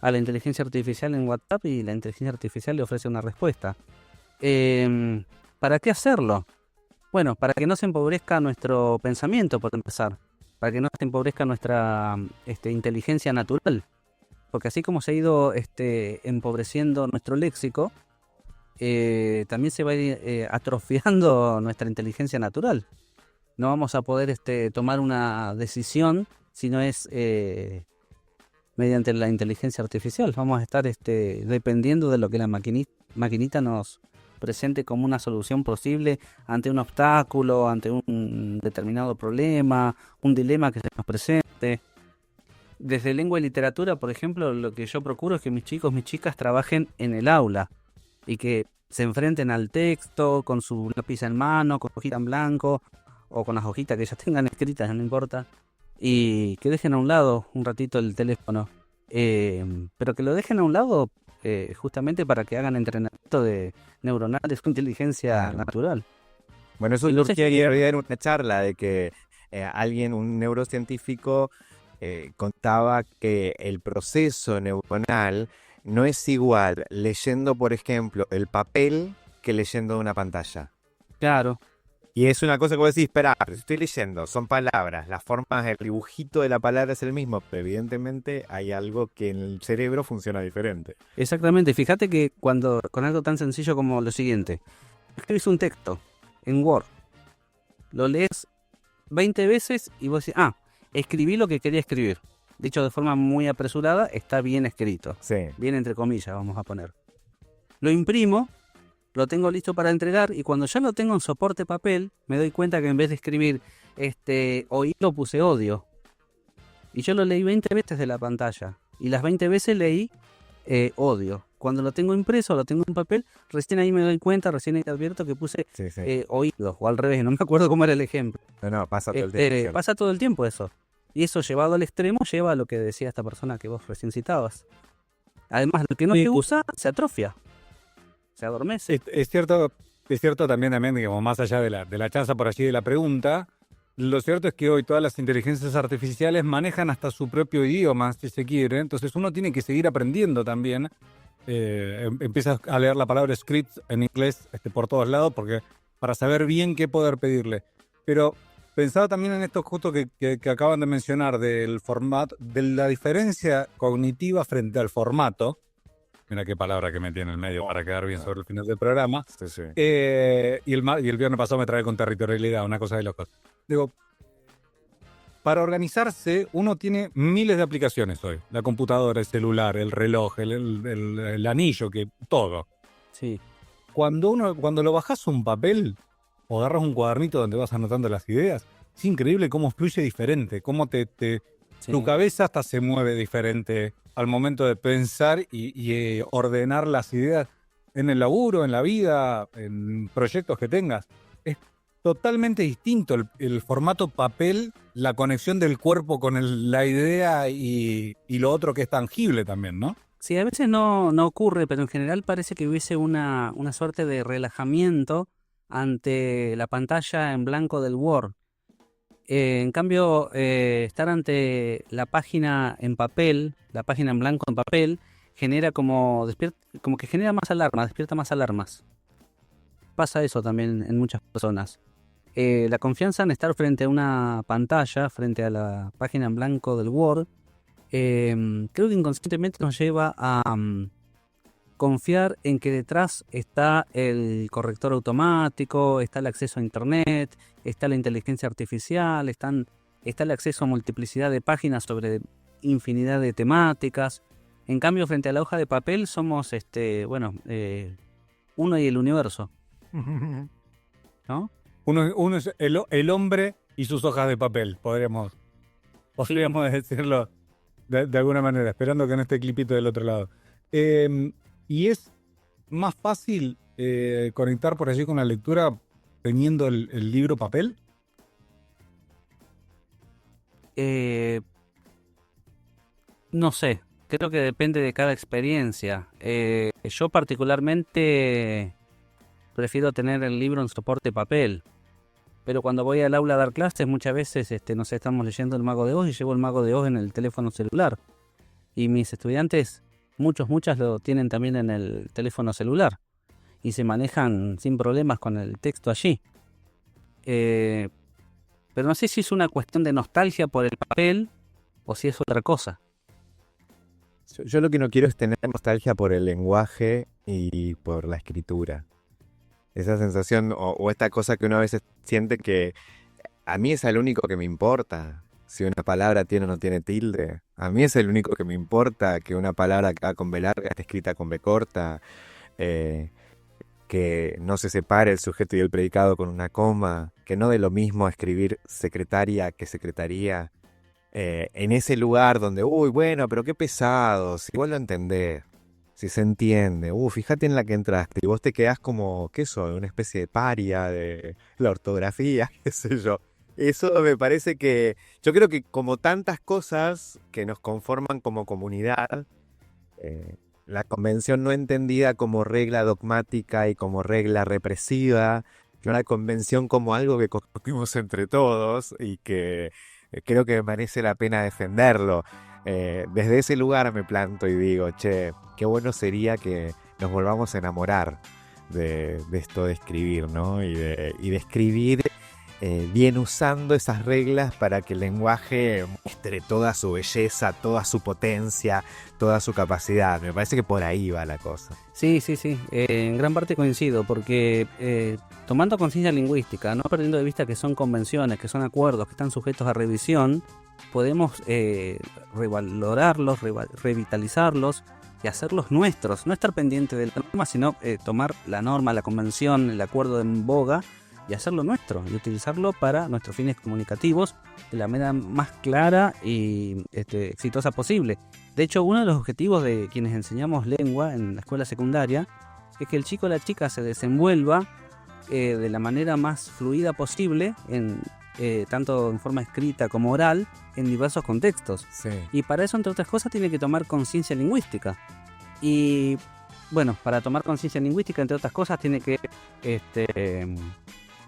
la inteligencia artificial en WhatsApp y la inteligencia artificial le ofrece una respuesta. ¿Para qué hacerlo? Bueno, para que no se empobrezca nuestro pensamiento, por empezar. Para que no se empobrezca nuestra inteligencia natural. Porque así como se ha ido empobreciendo nuestro léxico, también se va a ir atrofiando nuestra inteligencia natural. No vamos a poder tomar una decisión si no es mediante la inteligencia artificial. Vamos a estar dependiendo de lo que la maquinita nos presente como una solución posible ante un obstáculo, ante un determinado problema, un dilema que se nos presente. Desde lengua y literatura, por ejemplo, lo que yo procuro es que mis chicos, mis chicas trabajen en el aula y que se enfrenten al texto con su lápiz en mano, con hojita en blanco o con las hojitas que ya tengan escritas, no importa, y que dejen a un lado un ratito el teléfono, pero que lo dejen a un lado justamente para que hagan entrenamiento de neuronal de su inteligencia natural. Bueno, eso Y lo no sé que si- quería en una charla de que un neurocientífico, contaba que el proceso neuronal no es igual leyendo, por ejemplo, el papel que leyendo una pantalla. Claro, Y es una cosa que vos decís, espera, estoy leyendo, son palabras, las formas, el dibujito de la palabra es el mismo, pero evidentemente hay algo que en el cerebro funciona diferente. exactamente. Fíjate que cuando con algo tan sencillo como lo siguiente, escribís un texto en Word, lo lees 20 veces y vos decís, escribí lo que quería escribir. Dicho de forma muy apresurada, está bien escrito. Sí. Bien entre comillas, vamos a poner. Lo imprimo, lo tengo listo para entregar y cuando ya lo tengo en soporte papel, me doy cuenta que en vez de escribir oído puse odio. Y yo lo leí 20 veces de la pantalla y las 20 veces leí odio. Cuando lo tengo impreso, lo tengo en papel, recién ahí me doy cuenta, recién ahí advierto que puse Sí. oídos o al revés, no me acuerdo cómo era el ejemplo. No, pasa todo el tiempo. Pasa todo el tiempo eso. Y eso llevado al extremo lleva a lo que decía esta persona que vos recién citabas. Además, lo que no Sí, se usa se atrofia. Se adormece. Es cierto también, digamos, más allá de la chanza por allí de la pregunta, lo cierto es que hoy todas las inteligencias artificiales manejan hasta su propio idioma, si se quiere, entonces uno tiene que seguir aprendiendo también. Empiezas a leer la palabra script en inglés por todos lados porque para saber bien qué poder pedirle. Pero pensaba también en esto justo que acaban de mencionar del formato, de la diferencia cognitiva frente al formato. Mira qué palabra que metí en el medio para quedar bien sobre el final del programa. Sí. Y el viernes pasado me trae con territorialidad, una cosa de locos. Digo, para organizarse uno tiene miles de aplicaciones hoy. La computadora, el celular, el reloj, el anillo, todo. Sí. Cuando lo bajás a un papel o agarras un cuadernito donde vas anotando las ideas, es increíble cómo fluye diferente, cómo Sí. tu cabeza hasta se mueve diferente al momento de pensar y ordenar las ideas en el laburo, en la vida, en proyectos que tengas. Es totalmente distinto el formato papel, la conexión del cuerpo con la idea y lo otro que es tangible también, ¿no? Sí, a veces no ocurre, pero en general parece que hubiese una suerte de relajamiento ante la pantalla en blanco del Word. En cambio, estar ante la página en papel, la página en blanco en papel, genera como que genera más alarmas, despierta más alarmas. Pasa eso también en muchas personas. La confianza en estar frente a una pantalla, frente a la página en blanco del Word, creo que inconscientemente nos lleva a confiar en que detrás está el corrector automático, está el acceso a internet, está la inteligencia artificial, está el acceso a multiplicidad de páginas sobre infinidad de temáticas. En cambio, frente a la hoja de papel somos uno y el universo, ¿no? Uno es el hombre y sus hojas de papel, podríamos decirlo de alguna manera, esperando que no esté clipito del otro lado. Y es más fácil conectar por allí con la lectura teniendo el libro papel. No sé, creo que depende de cada experiencia. Yo particularmente prefiero tener el libro en soporte papel, pero cuando voy al aula a dar clases muchas veces estamos leyendo el Mago de Oz y llevo el Mago de Oz en el teléfono celular. Y mis estudiantes, muchas lo tienen también en el teléfono celular y se manejan sin problemas con el texto allí. Pero no sé si es una cuestión de nostalgia por el papel o si es otra cosa. Yo lo que no quiero es tener nostalgia por el lenguaje y por la escritura. Esa sensación o esta cosa que uno a veces siente que a mí es el único que me importa. Si una palabra tiene o no tiene tilde. A mí es el único que me importa que una palabra que va con B larga esté escrita con B corta. Que no se separe el sujeto y el predicado con una coma. Que no de lo mismo escribir secretaria que secretaría. En ese lugar donde, bueno, pero qué pesados. Igual lo entendés. Si se entiende. Fíjate en la que entraste. Y vos te quedás como, ¿qué soy? Una especie de paria de la ortografía, qué sé yo. Eso me parece que, yo creo que como tantas cosas que nos conforman como comunidad, la convención no entendida como regla dogmática y como regla represiva, que una convención como algo que construimos entre todos y que creo que merece la pena defenderlo. Desde ese lugar me planto y digo, che, qué bueno sería que nos volvamos a enamorar de esto de escribir, ¿no? Y de escribir bien usando esas reglas para que el lenguaje muestre toda su belleza, toda su potencia, toda su capacidad. Me parece que por ahí va la cosa. Sí. En gran parte coincido, porque tomando conciencia lingüística, no perdiendo de vista que son convenciones, que son acuerdos, que están sujetos a revisión, podemos revalorarlos, revitalizarlos y hacerlos nuestros. No estar pendiente de la norma, sino tomar la norma, la convención, el acuerdo en boga y hacerlo nuestro y utilizarlo para nuestros fines comunicativos de la manera más clara y exitosa posible. De hecho, uno de los objetivos de quienes enseñamos lengua en la escuela secundaria es que el chico o la chica se desenvuelva de la manera más fluida posible, tanto en forma escrita como oral, en diversos contextos. Sí. Y para eso, entre otras cosas, tiene que tomar conciencia lingüística. Y bueno, para tomar conciencia lingüística, entre otras cosas, tiene que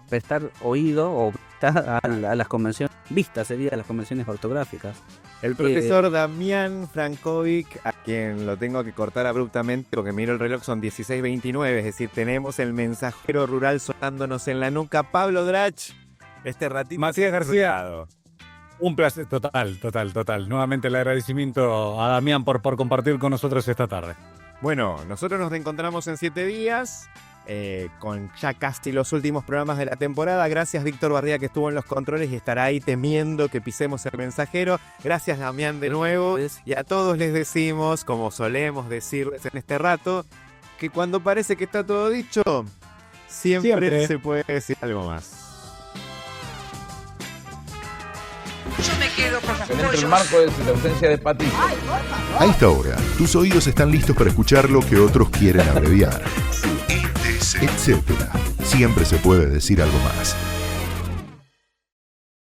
prestar oído o a las convenciones, a las convenciones ortográficas. El profesor Damián Frankovic, a quien lo tengo que cortar abruptamente porque miro el reloj, son 16:29, es decir, tenemos el mensajero rural sonándonos en la nuca. Pablo Drach, este ratito. Matías García, un placer total. Nuevamente el agradecimiento a Damián por compartir con nosotros esta tarde. Bueno, nosotros nos reencontramos en 7 días. Con ya casi los últimos programas de la temporada. Gracias Víctor Barría, que estuvo en los controles y estará ahí temiendo que pisemos el mensajero. Gracias Damián de nuevo, y a todos les decimos, como solemos decirles en este rato, que cuando parece que está todo dicho, siempre se puede decir algo más. Yo me quedo con los En el pollos. marco de la ausencia de Patricio. A esta hora, tus oídos están listos para escuchar lo que otros quieren abreviar. Etcétera. Siempre se puede decir algo más.